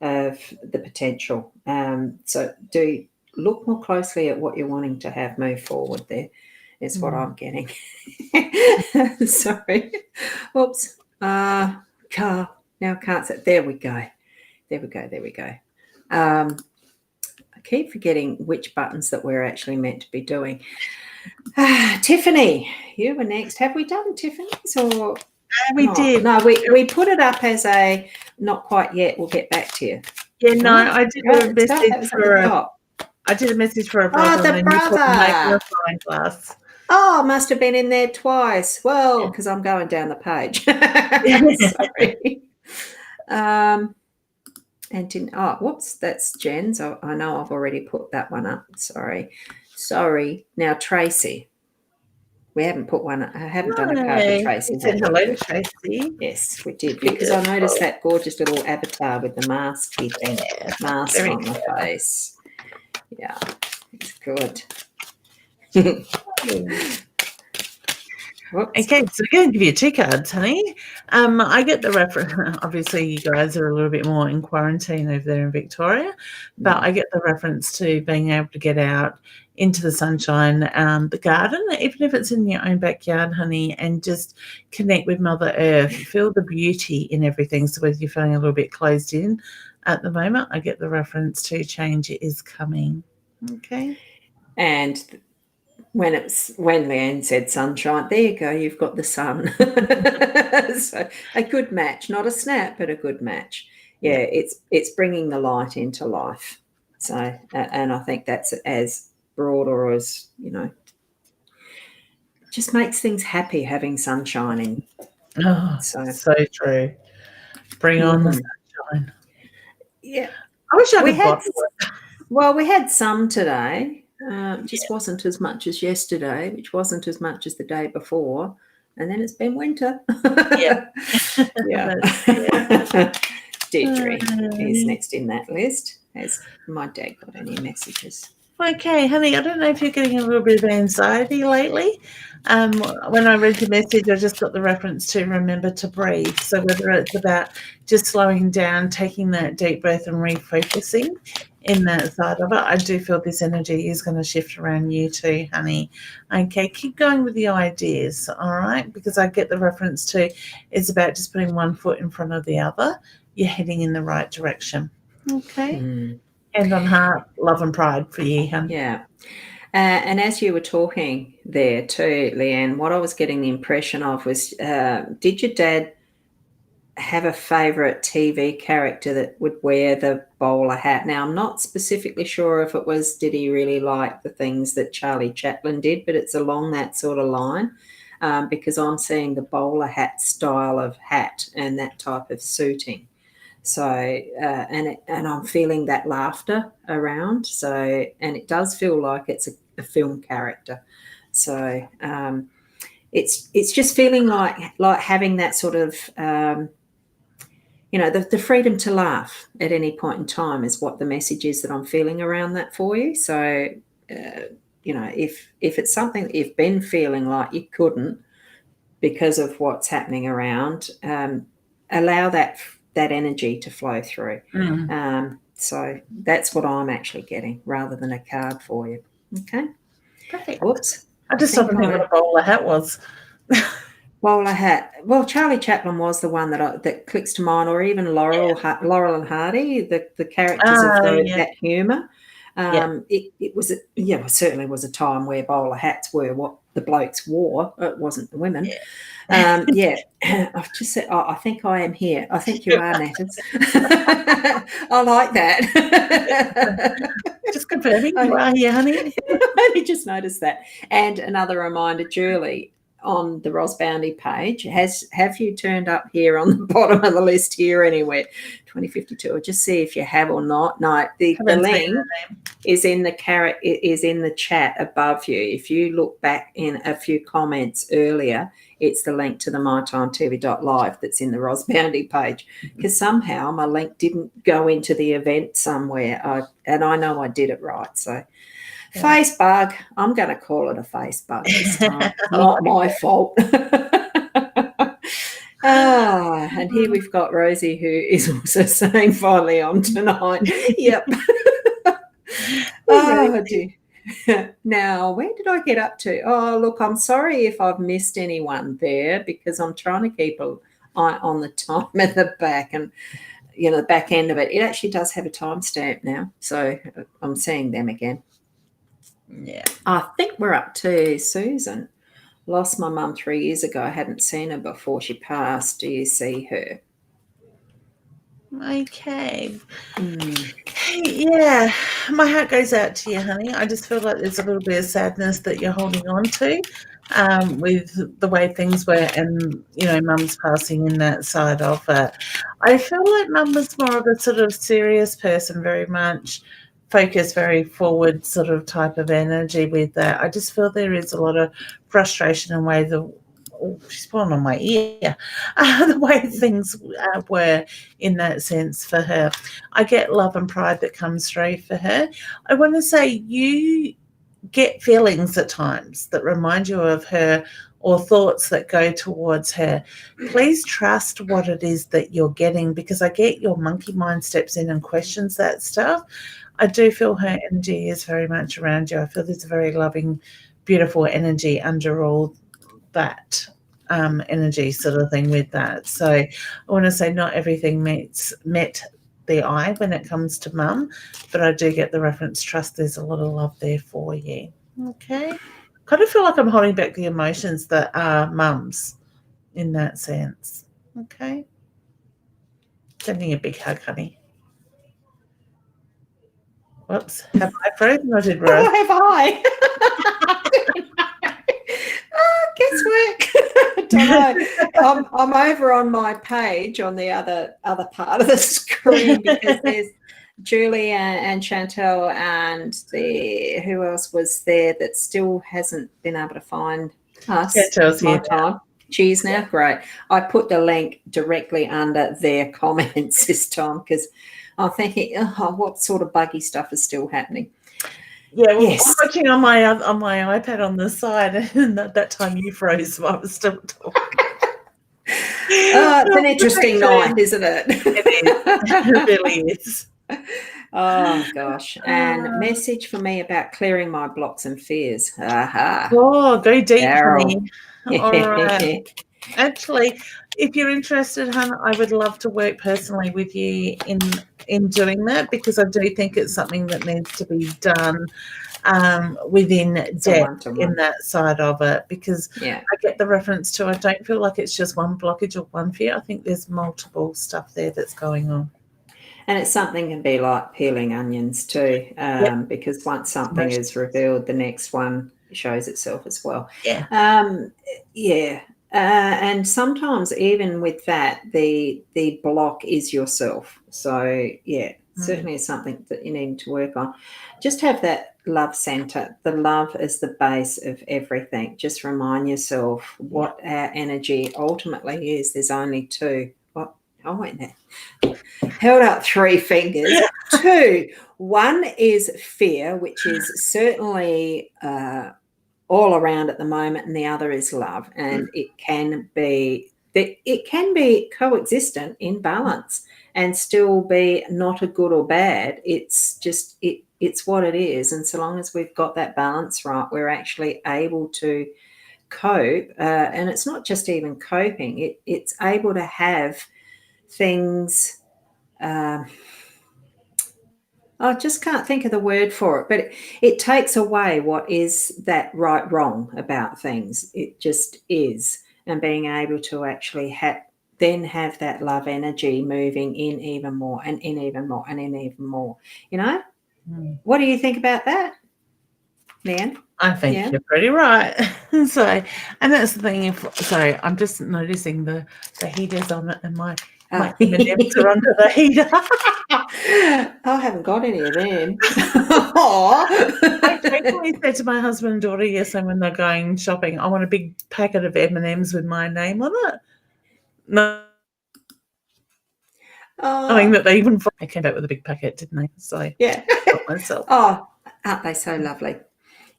of the potential. So do look more closely at what you're wanting to have move forward there. is what I'm getting. Sorry. Oops. Car. Now I can't say. There we go. I keep forgetting which buttons that we're actually meant to be doing. Tiffany, you were next. Have we done Tiffany's or we did? No, we put it up as a not quite yet. We'll get back to you. Yeah, no, I did a message for a brother. Oh, the brother. Class. Oh, must have been in there twice. Well, because I'm going down the page. Sorry. And didn't. Oh, whoops, that's Jen's. I know I've already put that one up. Sorry. Now Tracy. We haven't put one. I haven't done a card for Tracy. You said hello to Tracy. Yes, we did, because I noticed that gorgeous little avatar with the mask thing, mask on the face. Yeah, it's good. Okay, so we're going to give you 2 cards, honey. I get the reference. Obviously, you guys are a little bit more in quarantine over there in Victoria, but I get the reference to being able to get out into the sunshine, the garden, even if it's in your own backyard, honey, and just connect with Mother Earth, feel the beauty in everything. So whether you're feeling a little bit closed in at the moment, I get the reference to change is coming. Okay. And when Leanne said sunshine, there you go, you've got the sun. So a good match, not a snap, but a good match. Yeah, it's bringing the light into life. So, and I think that's as broad or as, just makes things happy having sunshine in. Oh, so true. Bring on the sunshine. Yeah. I wish I had we had some today. Just wasn't as much as yesterday, which wasn't as much as the day before, and then it's been winter. Yeah. Deirdre is next in that list. Has my dad got any messages? Okay, honey, I don't know if you're getting a little bit of anxiety lately. When I read your message, I just got the reference to remember to breathe. So whether it's about just slowing down, taking that deep breath and refocusing in that side of it, I do feel this energy is going to shift around you too, honey. Okay, keep going with the ideas, all right? Because I get the reference to it's about just putting one foot in front of the other. You're heading in the right direction. Okay. Hand on heart, love and pride for you, honey. Yeah. And as you were talking there too, Leanne, what I was getting the impression of was, did your dad have a favourite TV character that would wear the bowler hat? Now, I'm not specifically sure if it was, did he really like the things that Charlie Chaplin did, but it's along that sort of line, because I'm seeing the bowler hat style of hat and that type of suiting. So, and I'm feeling that laughter around. So, and it does feel like it's a film character. So, it's just feeling like having that sort of, the freedom to laugh at any point in time is what the message is that I'm feeling around that for you. So, if it's something that you've been feeling like you couldn't because of what's happening around, allow that energy to flow through. So that's what I'm actually getting rather than a card for you. Okay. Perfect. Whoops. I just don't think what a bowler hat was. Bowler hat. Well, Charlie Chaplin was the one that clicks to mind, or even Laurel and Hardy, the characters of that humour. It was certainly was a time where bowler hats were what the blokes wore. It wasn't the women. I've just said, I think I am here. I think you are, Natters. I like that. Just confirming you are here, honey. I just noticed that. And another reminder, Julie, on the Ros Bounty page, have you turned up here on the bottom of the list here anywhere? 2052. I'll just see if you have or not. No, the link is in the chat above you. If you look back in a few comments earlier, it's the link to the mytimetv.live that's in the Ros Bounty page, because somehow my link didn't go into the event somewhere. And I know I did it right. So face bug. I'm going to call it a face bug this time. Not my fault. And here we've got Rosie, who is also saying finally on tonight. Yep. Oh, dear. Now, where did I get up to? Oh, look, I'm sorry if I've missed anyone there because I'm trying to keep an eye on the time at the back and, the back end of it. It actually does have a timestamp now. So I'm seeing them again. Yeah. I think we're up to Susan. Lost my mum 3 years ago. I hadn't seen her before she passed. Do you see her? Okay. Yeah, my heart goes out to you, honey. I just feel like there's a little bit of sadness that you're holding on to with the way things were and, mum's passing in that side of it. I feel like mum was more of a sort of serious person, very much focused, very forward sort of type of energy with that. I just feel there is a lot of frustration and way she's pulling on my ear, the way things were in that sense for her. I get love and pride that comes through for her. I want to say you get feelings at times that remind you of her or thoughts that go towards her. Please trust what it is that you're getting, because I get your monkey mind steps in and questions that stuff. I do feel her energy is very much around you. I feel there's a very loving, beautiful energy under all that energy sort of thing with that. So I want to say not everything met the eye when it comes to mum, but I do get the reference, trust there's a lot of love there for you. Okay. Kind of feel like I'm holding back the emotions that are mum's in that sense. Okay. Sending a big hug, honey. Whoops. Have I frozen or did Rose? Oh, have I? Guesswork. Don't know. I'm over on my page on the other part of the screen because there's Julie and Chantel and who else was there that still hasn't been able to find us. Chantel's here now. She's now great. I put the link directly under their comments this time because I'm thinking, what sort of buggy stuff is still happening? Yeah, well, yes. I'm watching on my iPad on the side, and that time you froze while I was still talking. It's an interesting night, isn't it? It is. It really is. Oh, gosh. And message for me about clearing my blocks and fears. Aha. Oh, go deep, honey. All right. Actually, if you're interested, hon, I would love to work personally with you in doing that, because I do think it's something that needs to be done within depth in that side of it, because I get the reference to, I don't feel like it's just one blockage or one fear. I think there's multiple stuff there that's going on. And it's something can be like peeling onions too, because once something is revealed, the next one shows itself as well. And sometimes even with that, the block is yourself. So certainly is something that you need to work on. Just have that love center. The love is the base of everything. Just remind yourself what our energy ultimately is. There's only two. Oh, wait now. Held up 3 fingers. 2. 1 is fear, which is certainly all around at the moment, and the other is love. And it can be coexistent in balance and still be not a good or bad. It's just it's what it is. And so long as we've got that balance right, we're actually able to cope. And it's not just even coping. It's able to have things. I just can't think of the word for it, but it takes away what is that wrong about things. It just is. And being able to actually then have that love energy moving in even more and in even more and in even more. What do you think about that, Leanne? I think you're pretty right. So, and that's the thing. I'm just noticing the heaters on it, and my M&Ms are under the heater. I haven't got any of them. I frequently said to my husband and daughter yesterday when they're going shopping, I want a big packet of M&Ms with my name on it. No. Knowing that they came back with a big packet, didn't they? So yeah. Myself. Oh, aren't they so lovely?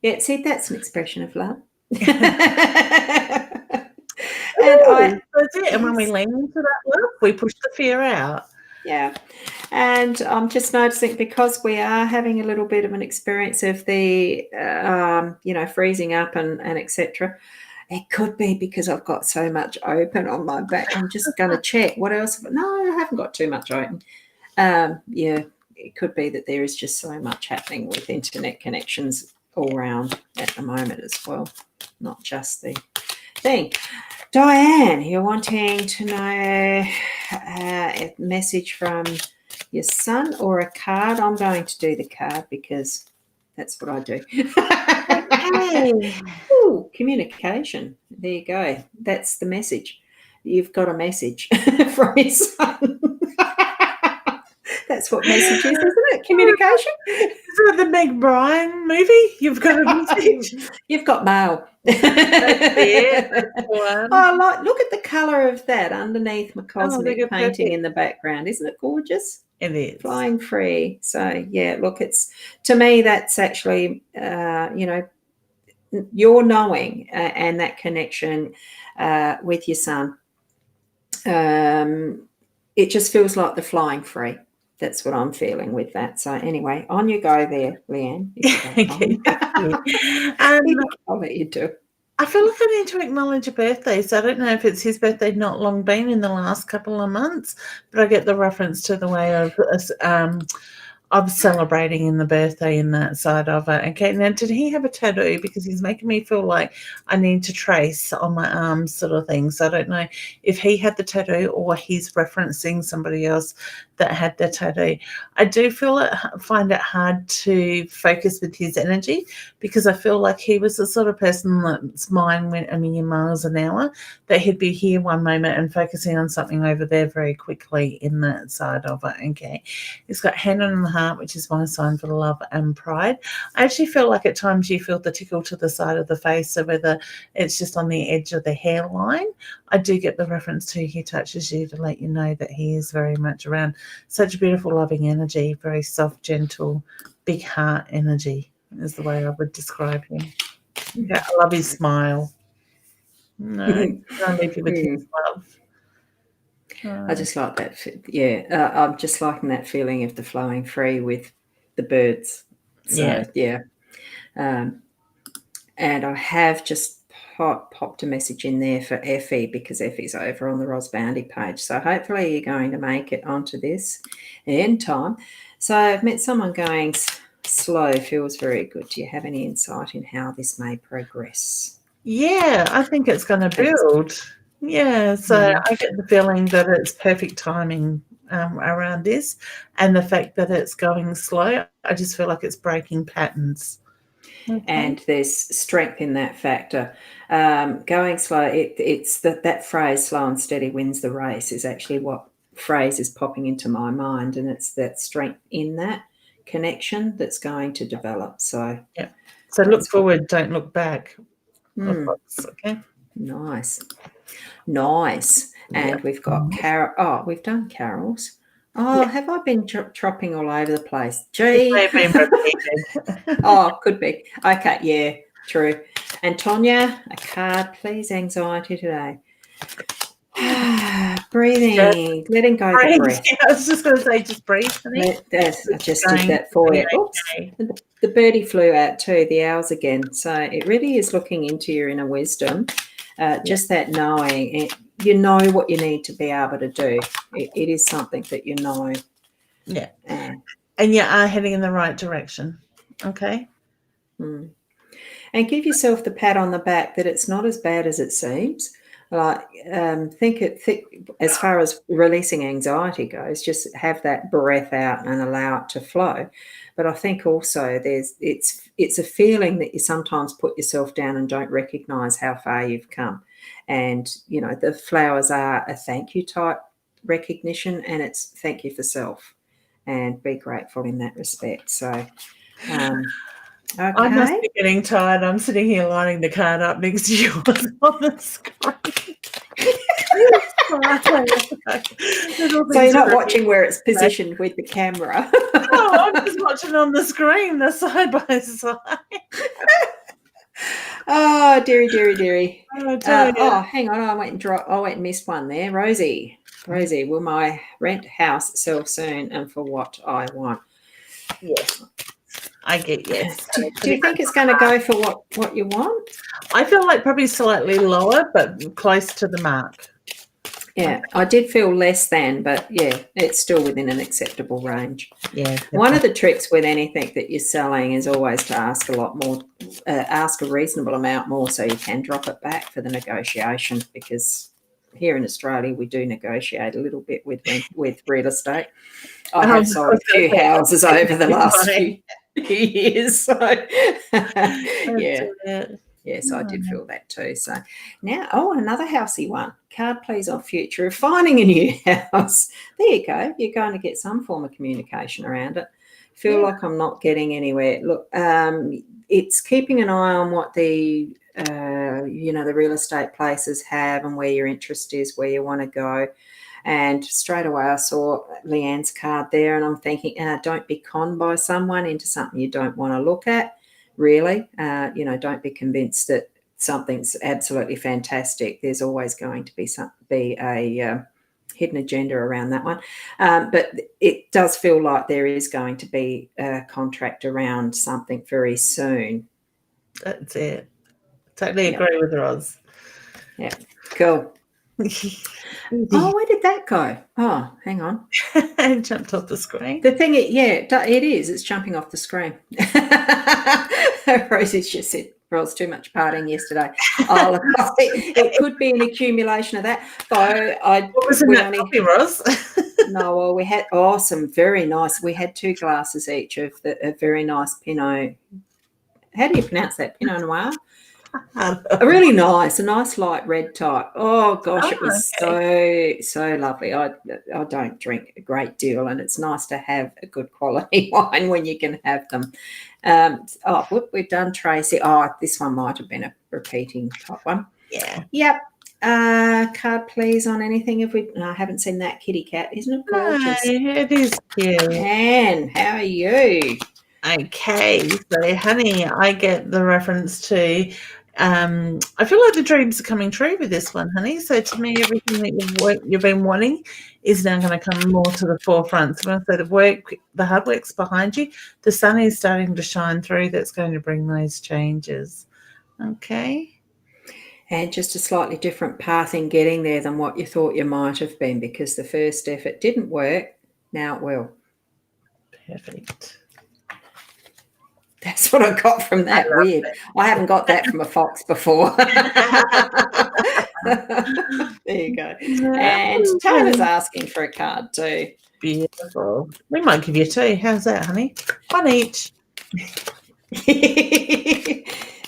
Yeah, see, that's an expression of love. That's it. And when we lean into that love, we push the fear out. Yeah. And I'm just noticing, because we are having a little bit of an experience of the, freezing up and etc. It could be because I've got so much open on my back. I'm just going to check what else. No, I haven't got too much open. Yeah, it could be that there is just so much happening with internet connections all around at the moment as well, not just the thing. Diane, you're wanting to know a message from your son or a card. I'm going to do the card because that's what I do. Okay. Ooh, communication. There you go. That's the message. You've got a message from your son. That's what message is, isn't it? Communication. Is that the Meg Bryan movie? You've got a message. You've got mail. That's it. Oh, look at the colour of that underneath my cosmic painting perfect in the background. Isn't it gorgeous? It is. Flying free. So, yeah, look, it's, to me, that's actually, your knowing and that connection with your son. It just feels like the flying free. That's what I'm feeling with that. So anyway, on you go there, Leanne. Okay. I'll let you do. I feel like I need to acknowledge a birthday. So I don't know if it's his birthday not long been in the last couple of months, but I get the reference to the way of celebrating in the birthday in that side of it. Okay, now did he have a tattoo? Because he's making me feel like I need to trace on my arms sort of thing. So I don't know if he had the tattoo or he's referencing somebody else that had the tattoo. I do find it hard to focus with his energy because I feel like he was the sort of person that's mind went a million miles an hour, that he'd be here one moment and focusing on something over there very quickly in that side of it. Okay, he's got hand on the heart, which is my sign for love and pride. I actually feel like at times you feel the tickle to the side of the face, so whether it's just on the edge of the hairline, I do get the reference to he touches you to let you know that he is very much around. Such beautiful, loving energy, very soft, gentle, big heart energy is the way I would describe him. Yeah, I love his smile. No, I leave you with his love. I just like that. Yeah, I'm just liking that feeling of the flowing free with the birds. So, yeah. And I have just popped a message in there for Effie because Effie's over on the Ros Bounty page. So hopefully you're going to make it onto this in time. So I've met someone going slow. Feels very good. Do you have any insight in how this may progress? Yeah, I think it's going to build. Yeah, so I get the feeling that it's perfect timing around this, and the fact that it's going slow, I just feel like it's breaking patterns. Okay. And there's strength in that factor. Going slow, it's that phrase, slow and steady wins the race, is actually what phrase is popping into my mind, and it's that strength in that connection that's going to develop. So, yeah. So look forward, don't look back. Okay. Nice. And we've got Carol. Oh, we've done Carol's. Oh, have I been dropping all over the place? Gee. Oh, could be. Okay, yeah, true. And Tonya, a card, please. Anxiety today. Breathing, letting go of the breath. Yeah, I was just going to say, just breathe. I just did that for you. Oops. The birdie flew out too, the owls again. So it really is looking into your inner wisdom. Just that knowing, you know what you need to be able to do. It is something that you know. Yeah. And you are heading in the right direction. Okay. And give yourself the pat on the back that it's not as bad as it seems. Like think as far as releasing anxiety goes, just have that breath out and allow it to flow. But I think also it's a feeling that you sometimes put yourself down and don't recognize how far you've come. And, the flowers are a thank you type recognition, and it's thank you for self, and be grateful in that respect. So, okay. I must be getting tired. I'm sitting here lining the card up next to yours on the screen. So you're not watching where it's positioned with the camera. No, I'm just watching on the screen, the side by side. Oh, dearie. Oh, hang on. I went and missed one there. Rosie. Rosie, will my rent house sell soon and for what I want? Yes. I get yes. Do you think it's going to go for what you want? I feel like probably slightly lower, but close to the mark. Yeah, I did feel less than, but yeah, it's still within an acceptable range. Yeah. One of the tricks with anything that you're selling is always to ask a lot more, ask a reasonable amount more so you can drop it back for the negotiation, because here in Australia we do negotiate a little bit with real estate. I have sold a few houses over the last few years, so yeah. Yes, I did feel that too. So now, another housey one. Card, please, on future of finding a new house. There you go. You're going to get some form of communication around it. Feel like I'm not getting anywhere. Look, it's keeping an eye on what the the real estate places have and where your interest is, where you want to go. And straight away I saw Leanne's card there, and I'm thinking, don't be conned by someone into something you don't want to look at. Really, don't be convinced that something's absolutely fantastic. There's always going to be a hidden agenda around that one. But it does feel like there is going to be a contract around something very soon. That's it. Totally agree with Roz. Yeah, cool. Where did that go? Oh, hang on. It jumped off the screen. The thing, it is. It's jumping off the screen. Rosie's just said, "Roz, too much partying yesterday." Oh, look, it could be an accumulation of that. Though what was in that coffee, Roz? No, well, we had some very nice. We had 2 glasses each of a very nice Pinot. How do you pronounce that? Pinot Noir. A nice light red type. Oh gosh, it was so lovely. I don't drink a great deal, and it's nice to have a good quality wine when you can have them. We've done Tracy. This one might have been a repeating type one. Yeah. Yep. Card, please, on anything. I haven't seen that kitty cat. Isn't it gorgeous? No, it is cute. Anne, how are you? Okay, so honey, I get the reference to. I feel like the dreams are coming true with this one, honey. So to me, everything that you've been wanting is now going to come more to the forefront. So when I say the hard work's behind you, the sun is starting to shine through. That's going to bring those changes. Okay. And just a slightly different path in getting there than what you thought you might have been, because the first effort didn't work. Now it will. Perfect. That's what I got from that. Weird. I haven't got that from a fox before. There you go. And Tana's asking for a card too. Beautiful. We might give you 2. How's that, honey? 1 each.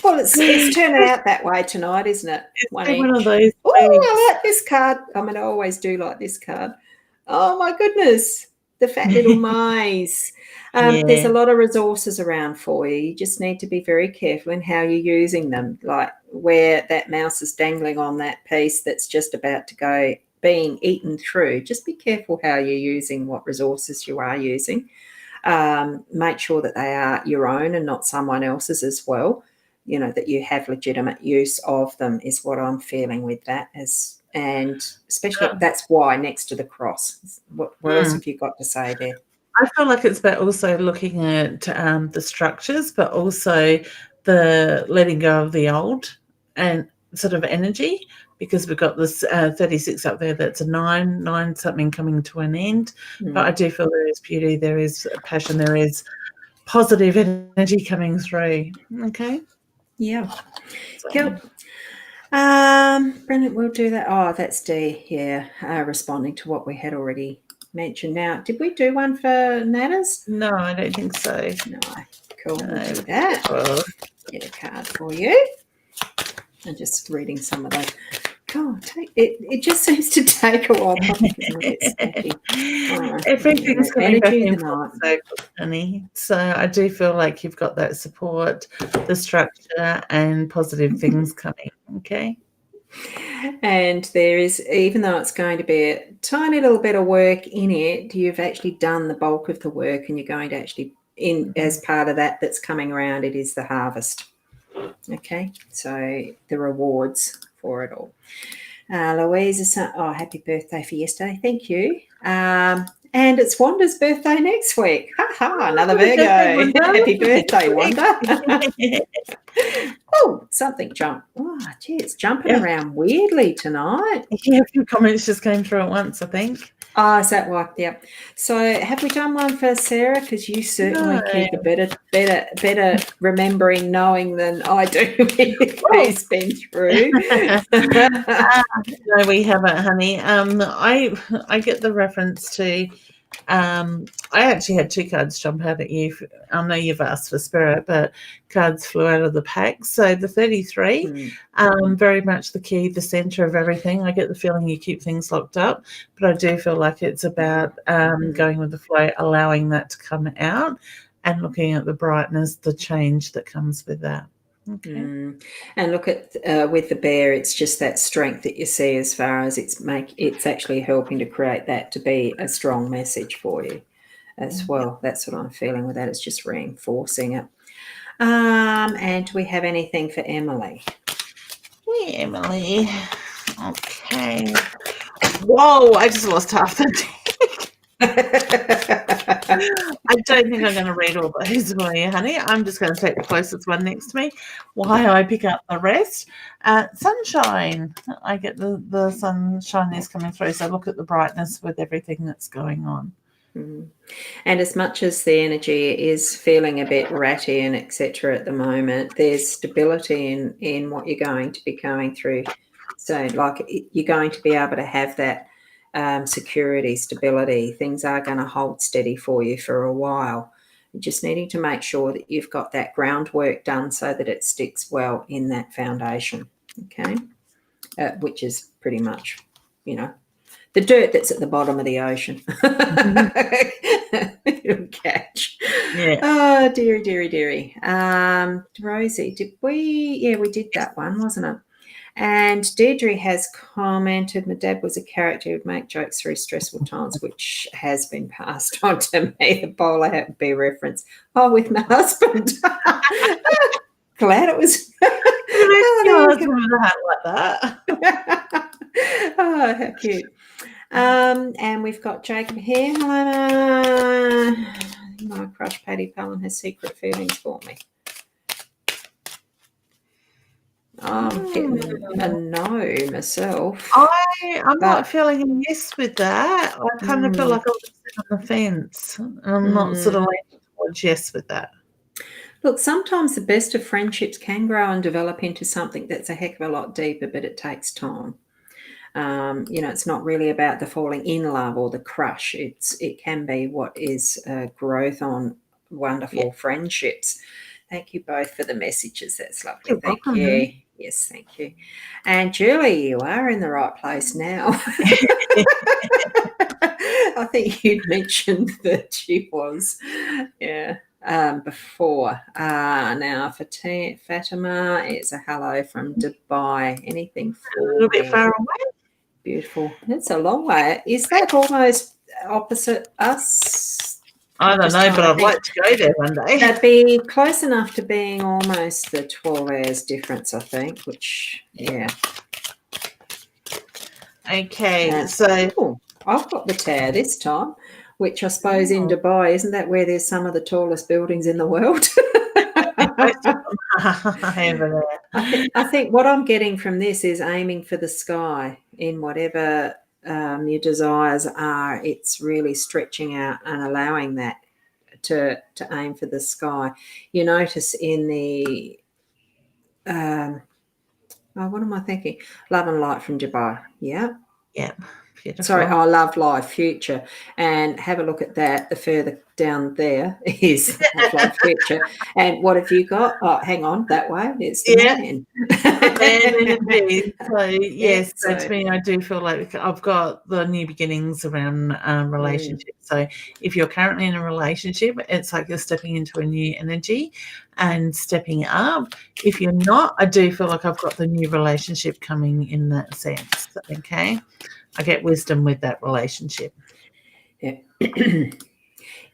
Well, it's turning out that way tonight, isn't it? One of those. Oh, I like this card. I always do like this card. Oh my goodness. The fat little mice. There's a lot of resources around for you. You just need to be very careful in how you're using them. Like where that mouse is dangling on that piece that's just about to go being eaten through. Just be careful how you're using what resources you are using. Make sure that they are your own and not someone else's as well. That you have legitimate use of them is what I'm feeling with that. And especially that's why next to the cross. What else have you got to say there? I feel like it's about also looking at the structures, but also the letting go of the old and sort of energy, because we've got this 36 up there that's a 9 something coming to an end. But I do feel there is beauty, there is passion, there is positive energy coming through. Okay. Yeah. Cool. Brilliant. We'll do that. Oh, that's D. Yeah. Responding to what we had already mentioned. Now, did we do one for Nanas? No, I don't think so. No. Cool. We'll do that. Get a card for you. I'm just reading some of those. God, it just seems to take a while. Everything's coming back in full circle, honey. So I do feel like you've got that support, the structure, and positive things coming. Okay. And there is, even though it's going to be a tiny little bit of work in it, you've actually done the bulk of the work, and you're going to actually, as part of that's coming around, it is the harvest. Okay, so the rewards for it all. Louise is happy birthday for yesterday. Thank you. And it's Wanda's birthday next week. Another Virgo. Happy birthday, Wanda. Oh, something jumped. Oh, gee, it's jumping around weirdly tonight. Yeah, a few comments just came through at once, I think. Oh, is that right? Yeah. So have we done one for Sarah? Because you certainly keep a better remembering, knowing than I do. Who's been through? No, we haven't, honey. I get the reference to. I actually had 2 cards jump out at you. I know you've asked for spirit, but cards flew out of the pack. So the 33, very much the key, the center of everything. I get the feeling you keep things locked up, but I do feel like it's about going with the flow, allowing that to come out and looking at the brightness, the change that comes with that. Okay. And look at with the bear, it's just that strength that you see as far as it's actually helping to create that to be a strong message for you as well. That's what I'm feeling with that. It's just reinforcing it. And do we have anything for Emily? Hey, Emily. Okay. Whoa, I just lost half the deck. I don't think I'm going to read all those for you, honey. I'm just going to take the closest one next to me while I pick up the rest. Sunshine. I get the sunshine is coming through, so look at the brightness with everything that's going on. And as much as the energy is feeling a bit ratty and etc. at the moment, there's stability in what you're going to be going through. So like you're going to be able to have that security, stability. Things are going to hold steady for you for a while. You're just needing to make sure that you've got that groundwork done so that it sticks well in that foundation, okay? Which is pretty much, the dirt that's at the bottom of the ocean. It'll catch. Yeah. Oh, dearie. Rosie, we did that one, wasn't it? And Deirdre has commented, my dad was a character who would make jokes through stressful times, which has been passed on to me. The bowler had to be referenced. Oh, with my husband. Glad it was. Like that. Oh, how cute. And we've got Jacob here. Hello. My crush Paddy Pallin has secret feelings for me. I'm getting a no myself. I'm not feeling a yes with that. I kind of feel like I'm sitting on the fence. I'm not sort of leaning towards yes with that. Look, sometimes the best of friendships can grow and develop into something that's a heck of a lot deeper, but it takes time. It's not really about the falling in love or the crush. It can be what is growth on wonderful friendships. Thank you both for the messages. That's lovely. You're Thank welcome. you. Yes, thank you. And Julie, you are in the right place now. I think you'd mentioned that she was, before. Now for Fatima, it's a hello from Dubai. Anything for a little bit far away? Beautiful. It's a long way. Is that almost opposite us? I don't know, but I'd like to go there one day. That'd be close enough to being almost the 12 hours difference, I think, which, yeah. Okay, so... I've got the tower this time, which I suppose in Dubai, isn't that where there's some of the tallest buildings in the world? I think what I'm getting from this is aiming for the sky in whatever your desires are. It's really stretching out and allowing that to aim for the sky. You notice in the what am I thinking? Love and Light from Dubai. Yeah. Beautiful. Sorry, Love Life Future, and have a look at that. The further down there is Love Life Future. And what have you got? Oh, hang on, that way. It's the man. So yes, so to me, I do feel like I've got the new beginnings around relationships. So if you're currently in a relationship, it's like you're stepping into a new energy and stepping up. If you're not, I do feel like I've got the new relationship coming in that sense. Okay. I get wisdom with that relationship. Yeah.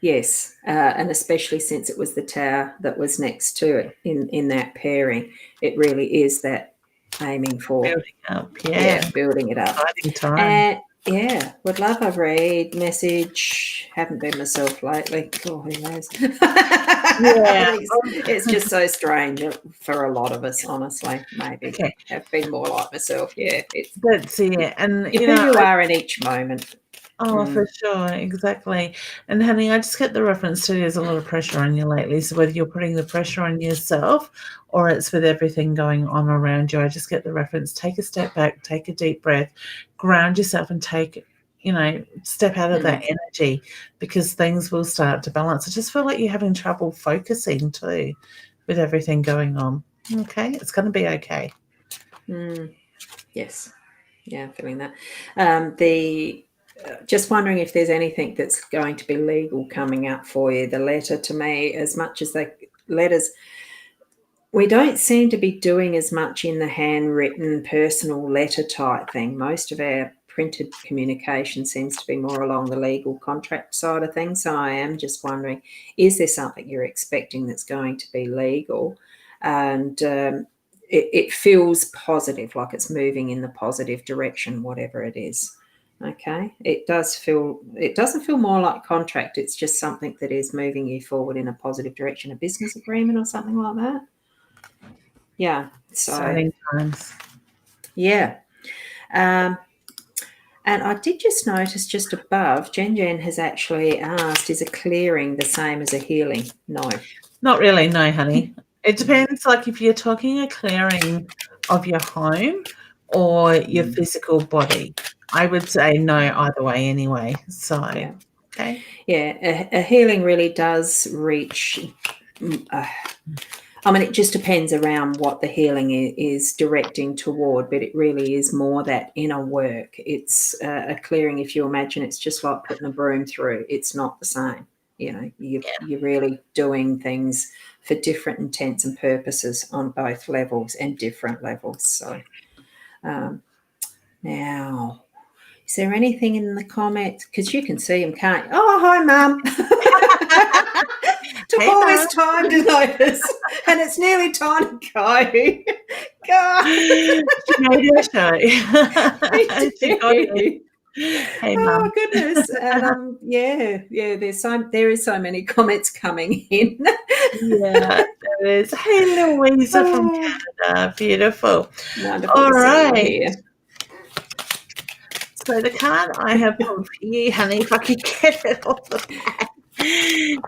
Yes, and especially since it was the tower that was next to it in that pairing, it really is that aiming for. Building up, yeah. Building it up. Exciting time. Yeah, would love a read message. Haven't been myself lately. Oh, who knows? Yeah. It's just so strange for a lot of us, honestly. Maybe have been more like myself. Yeah, that's it. And who you are in each moment. Oh, for sure, exactly. And honey, I just get the reference to there's a lot of pressure on you lately. So whether you're putting the pressure on yourself or it's with everything going on around you, I just get the reference. Take a step back, take a deep breath, ground yourself and take, step out of that energy because things will start to balance. I just feel like you're having trouble focusing too with everything going on. Okay, it's going to be okay. Yes. Yeah, feeling that. Just wondering if there's anything that's going to be legal coming up for you. The letter to me, as much as the letters, we don't seem to be doing as much in the handwritten personal letter type thing. Most of our printed communication seems to be more along the legal contract side of things. So I am just wondering, is there something you're expecting that's going to be legal? And it feels positive, like it's moving in the positive direction, whatever it is. Okay, it doesn't feel more like contract. It's just something that is moving you forward in a positive direction, a business agreement or something like that. Yeah. So exciting times. Yeah. And I did just notice just above, Jen has actually asked, is a clearing the same as a healing? No. Not really, no, honey. It depends, like if you're talking a clearing of your home or your physical body. I would say no either way anyway. So, okay. Yeah, a healing really does reach, it just depends around what the healing is directing toward, but it really is more that inner work. It's a clearing, if you imagine, it's just like putting a broom through. It's not the same. You're really doing things for different intents and purposes on both levels and different levels. So now, is there anything in the comments? Because you can see them, can't you? Oh, hi, Mum. Took all this time to notice, and it's nearly time to go. She made her show. Hey, Mum. Oh goodness! And there is so many comments coming in. Yeah, there is. Hey, Louisa from Canada, beautiful. Wonderful. All right. So the card I have pulled for you, honey, if I could get it off the pack,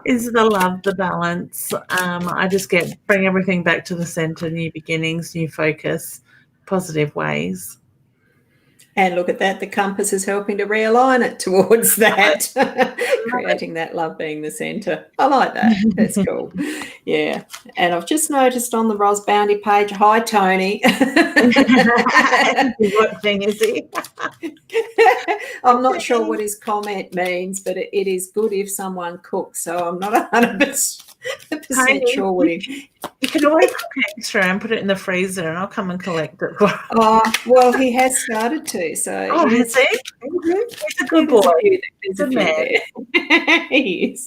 is the love, the balance. I just bring everything back to the center, new beginnings, new focus, positive ways. And look at that, the compass is helping to realign it towards that, creating that love being the centre. I like that. That's cool. Yeah. And I've just noticed on the Ros Bounty page, hi, Tony. What thing is he? I'm not sure what his comment means, but it is good if someone cooks. So I'm not 100% sure what he... You can always cook extra and put it in the freezer and I'll come and collect it. Oh, well, he has started to. So has he? He's a good boy. He's a man. He is.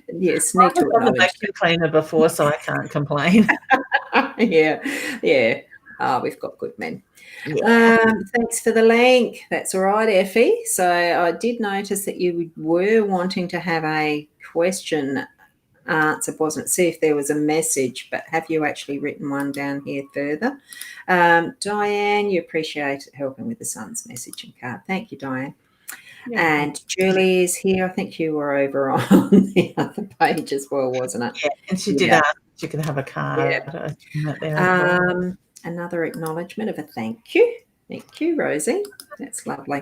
Yes, need to I've done the vacuum cleaner before, so I can't complain. Yeah. We've got good men. Yeah. Thanks for the link. That's all right, Effie. So I did notice that you were wanting to have a question answer, wasn't see if there was a message, but have you actually written one down here further? Diane, you appreciate helping with the son's messaging card. Thank you, Diane. Yeah. And Julie is here. I think you were over on the other page as well, wasn't it? Yeah, and she did ask if you could have a card. Yeah. Another acknowledgement of a thank you. Thank you, Rosie. That's lovely.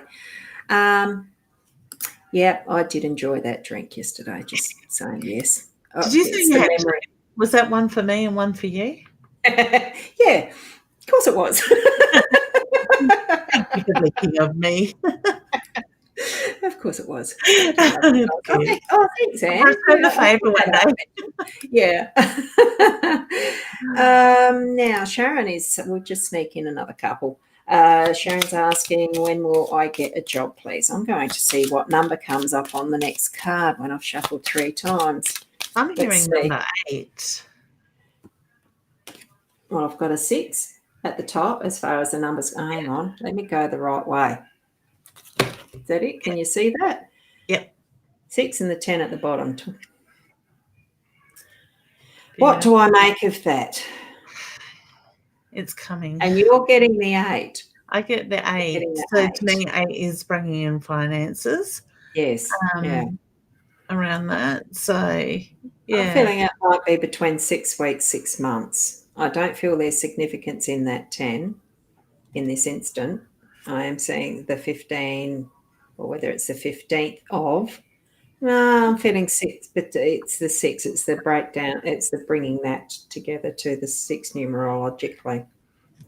Yeah, I did enjoy that drink yesterday, just saying yes. Did you say you had memory? Was that one for me and one for you? Yeah, of course it was. Thank you for thinking of me. Of course it was. Thanks, Anne. Return the favour one day. Yeah. Now, Sharon we'll just sneak in another couple. Sharon's asking, when will I get a job, please? I'm going to see what number comes up on the next card when I've shuffled 3 times. I'm hearing number 8. Well, I've got a 6. at the top as far as the numbers. Hang on, let me go the right way. Is that it? Can you see that? Yep. 6 and the 10 at the bottom. What do I make of that? It's coming. And you're getting the 8. I get the 8. So to me, 8 is bringing in finances. Yes. Around that. So, yeah. I'm feeling it might be between 6 weeks, 6 months. I don't feel there's significance in that 10 in this instant. I am seeing the 15, or whether it's the 15th of. No, I'm feeling 6, but it's the 6. It's the breakdown. It's the bringing that together to the 6 numerologically.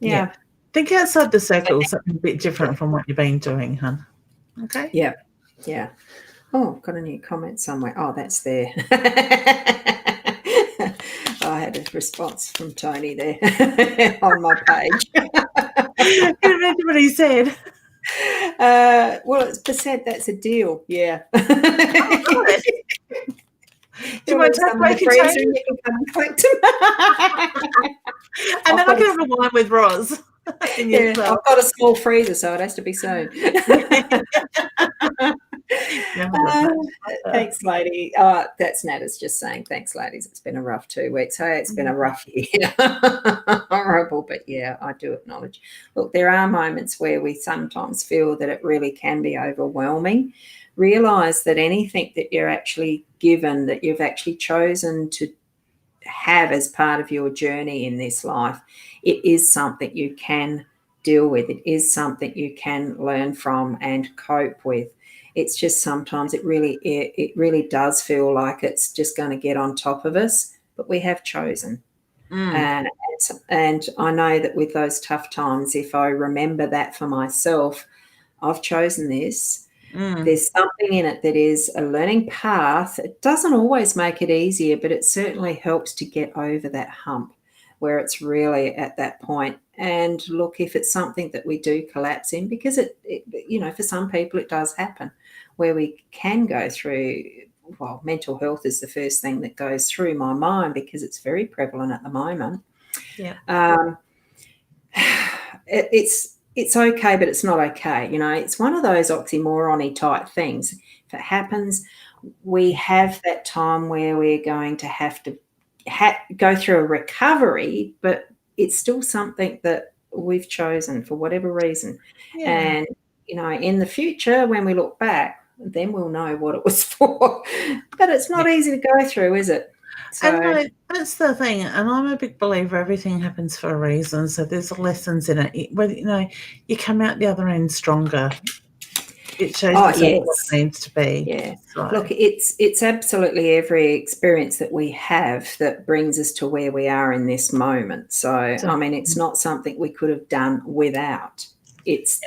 Yeah. Think outside the circle, something a bit different from what you've been doing, hun. Okay? Yeah. Yeah. Oh, I've got a new comment somewhere. Oh, that's there. I had a response from Tony there on my page. I can't remember what he said. Well, it's said that's a deal. Yeah. Oh, right. Do you want to take away freezer and you can come and collect them? And then I can have a wine with Roz. Yeah, I've got a small freezer, so it has to be soon. Thanks, lady. That's Nada's just saying, thanks, ladies. It's been a rough 2 weeks. Hey, it's been a rough year. Horrible, but yeah, I do acknowledge. Look, there are moments where we sometimes feel that it really can be overwhelming. Realise that anything that you're actually given, that you've actually chosen to have as part of your journey in this life, it is something you can deal with. It is something you can learn from and cope with. It's just sometimes it really does feel like it's just going to get on top of us, but we have chosen. And I know that with those tough times, if I remember that for myself, I've chosen this. There's something in it that is a learning path. It doesn't always make it easier, but it certainly helps to get over that hump where it's really at that point. And look, if it's something that we do collapse in, because it for some people it does happen, where we can go through, well, mental health is the first thing that goes through my mind because it's very prevalent at the moment. Yeah. It's okay, but it's not okay. It's one of those oxymoron-y type things. If it happens, we have that time where we're going to have to go through a recovery, but it's still something that we've chosen for whatever reason. Yeah. And, in the future, when we look back, then we'll know what it was for. But it's not easy to go through, is it? So, and that's the thing, and I'm a big believer everything happens for a reason, so there's lessons in it. Whether you come out the other end stronger, it shows what it needs to be. Yeah. So. Look, it's absolutely every experience that we have that brings us to where we are in this moment. So I mean, it's not something we could have done without. It's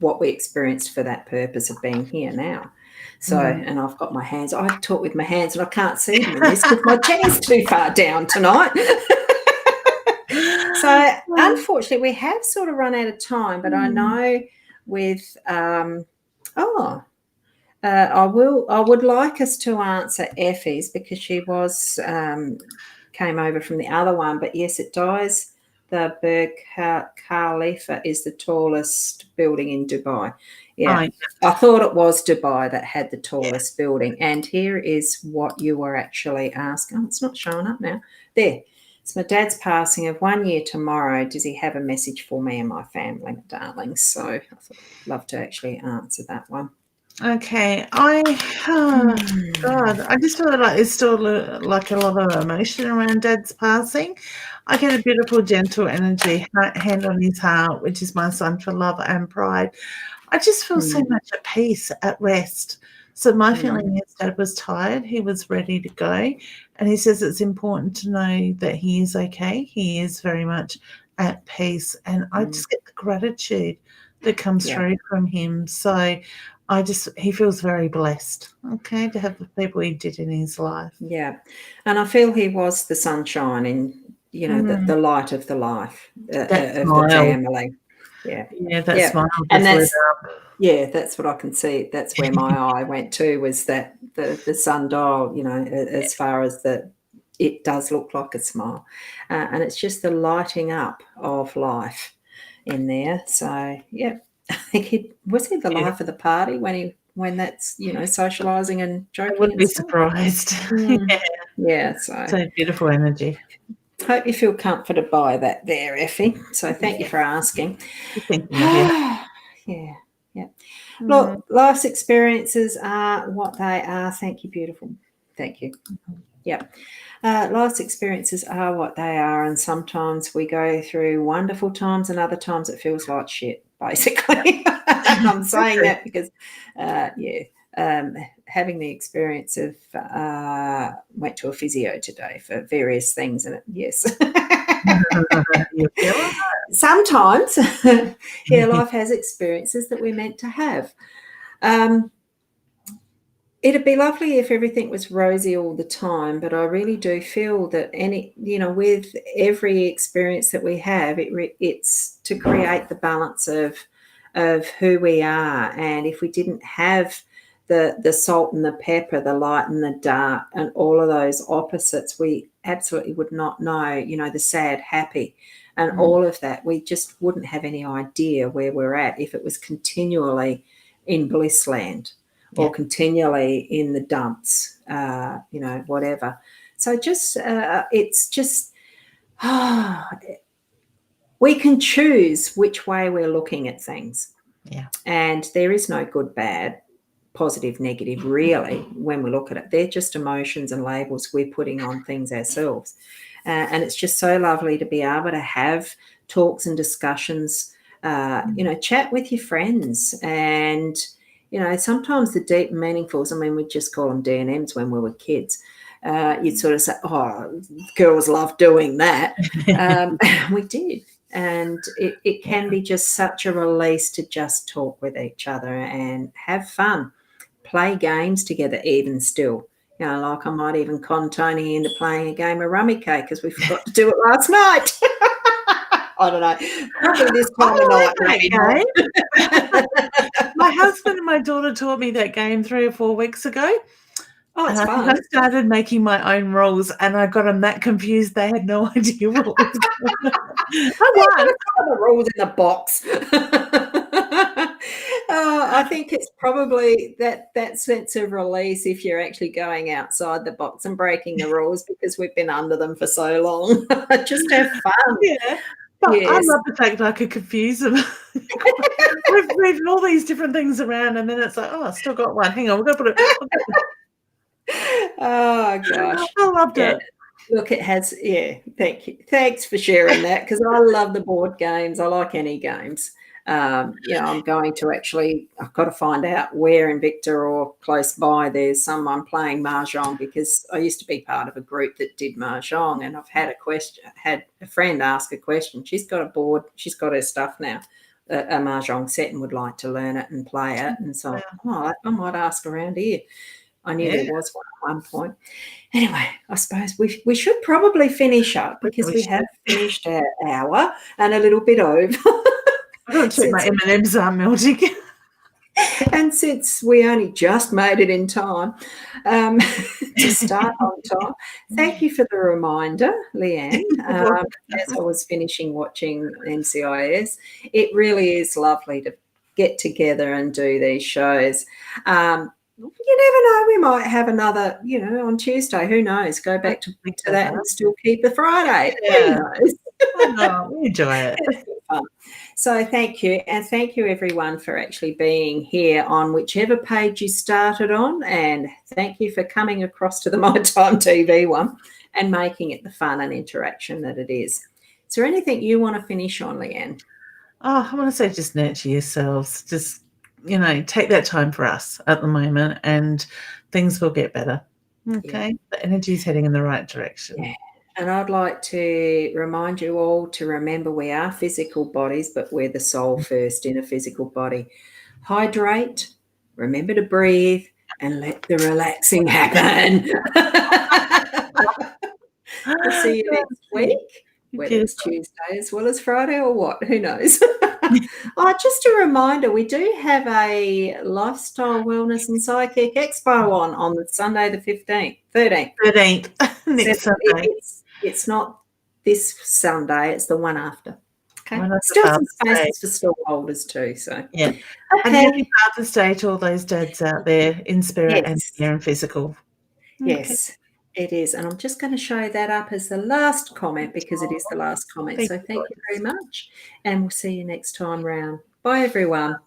what we experienced for that purpose of being here now. So, and I've got my hands. I talk with my hands, and I can't see them in this because my chair's too far down tonight. So, unfortunately, we have sort of run out of time. But I know with I would like us to answer Effie's because she came over from the other one. But yes, it does. The Burj Khalifa is the tallest building in Dubai. Yeah, I thought it was Dubai that had the tallest building. And here is what you were actually asking. Oh, it's not showing up now. There. It's my dad's passing of 1 year tomorrow. Does he have a message for me and my family, my darlings? So I thought I'd love to actually answer that one. Okay. I just feel like there's still like a lot of emotion around Dad's passing. I get a beautiful, gentle energy, hand on his heart, which is my son for love and pride. I just feel so much at peace, at rest. So my feeling is Dad was tired. He was ready to go. And he says it's important to know that he is okay. He is very much at peace. And I just get the gratitude that comes through from him. So he feels very blessed, okay, to have the people he did in his life. Yeah. And I feel he was the sunshine and, the light of the life of the family. Yeah. Yeah, that smile. And that's what I can see. That's where my eye went to, was that the sundial, as far as the it does look like a smile. And it's just the lighting up of life in there. So, yeah, I think was he the life of the party when that's, socialising and joking? I wouldn't be surprised. Yeah, so beautiful energy. Hope you feel comforted by that there, Effie. So thank you for asking. Yeah. Look, life's experiences are what they are. Thank you, beautiful. Thank you. Yeah. Life's experiences are what they are, and sometimes we go through wonderful times and other times it feels like shit, basically. I'm saying that because, having the experience of went to a physio today for various things, and yes. Sometimes, life has experiences that we're meant to have. It'd be lovely if everything was rosy all the time, but I really do feel that with every experience that we have, it's to create the balance of who we are. And if we didn't have the salt and the pepper, the light and the dark, and all of those opposites, we absolutely would not know, the sad, happy, and all of that. We just wouldn't have any idea where we're at if it was continually in bliss land. Or continually in the dumps, whatever. So it's just, we can choose which way we're looking at things. Yeah. And there is no good, bad, positive, negative, really, when we look at it. They're just emotions and labels we're putting on things ourselves. And it's just so lovely to be able to have talks and discussions, chat with your friends and, sometimes the deep and meaningfuls, we just call them D&Ms when we were kids. You'd sort of say, oh, girls love doing that. We did. And it can be just such a release to just talk with each other and have fun, play games together even still. Like I might even con Tony into playing a game of rummy cake because we forgot to do it last night. I don't know. Probably this time of night, maybe not. My husband and my daughter taught me that game 3 or 4 weeks ago. Oh, it's fun. I started making my own rules, and I got them that confused. They had no idea what was going on. I won. The rules in the box. I think it's probably that sense of release if you're actually going outside the box and breaking the rules because we've been under them for so long. Just have fun. Yeah. But yes. I love the fact I could confuse them. We've moved all these different things around, and then it's like, oh, I still got one. Hang on, we've got to put it. Oh gosh, I loved it. Look, it has. Yeah, thank you. Thanks for sharing that because I love the board games. I like any games. I'm going to I've got to find out where in Victor or close by there's someone playing Mahjong because I used to be part of a group that did Mahjong, and I've had a friend ask a question. She's got a board, she's got her stuff now, a Mahjong set, and would like to learn it and play it. And so I might ask around here. I knew there was one at one point. Anyway, I suppose we should probably finish up because we have finished our hour and a little bit over. I don't check my M&Ms are melting. And since we only just made it in time to start on time, thank you for the reminder, Leanne. As I was finishing watching NCIS, it really is lovely to get together and do these shows. You never know, we might have another, on Tuesday. Who knows? Go back to that and still keep the Friday. Yeah. Who knows? We enjoy it. So thank you. And thank you, everyone, for actually being here on whichever page you started on. And thank you for coming across to the My Time TV one and making it the fun and interaction that it is. Is there anything you want to finish on, Leanne? Oh, I want to say just nurture yourselves. Just, take that time for us at the moment and things will get better. Okay? Yeah. The energy is heading in the right direction. Yeah. And I'd like to remind you all to remember we are physical bodies, but we're the soul first in a physical body. Hydrate, remember to breathe, and let the relaxing happen. We'll see you next week, whether it's Tuesday as well as Friday or what, who knows. Just a reminder, we do have a Lifestyle Wellness and Psychic Expo on the Sunday the 13th. next Sunday. It's not this Sunday, it's the one after. Okay. Well, Still some spaces for stall holders too. So yeah. okay. And happy Father's Day to all those dads out there in spirit and here in physical. Yes, it is. And I'm just going to show that up as the last comment because it is the last comment. So thank you very much. And we'll see you next time round. Bye, everyone.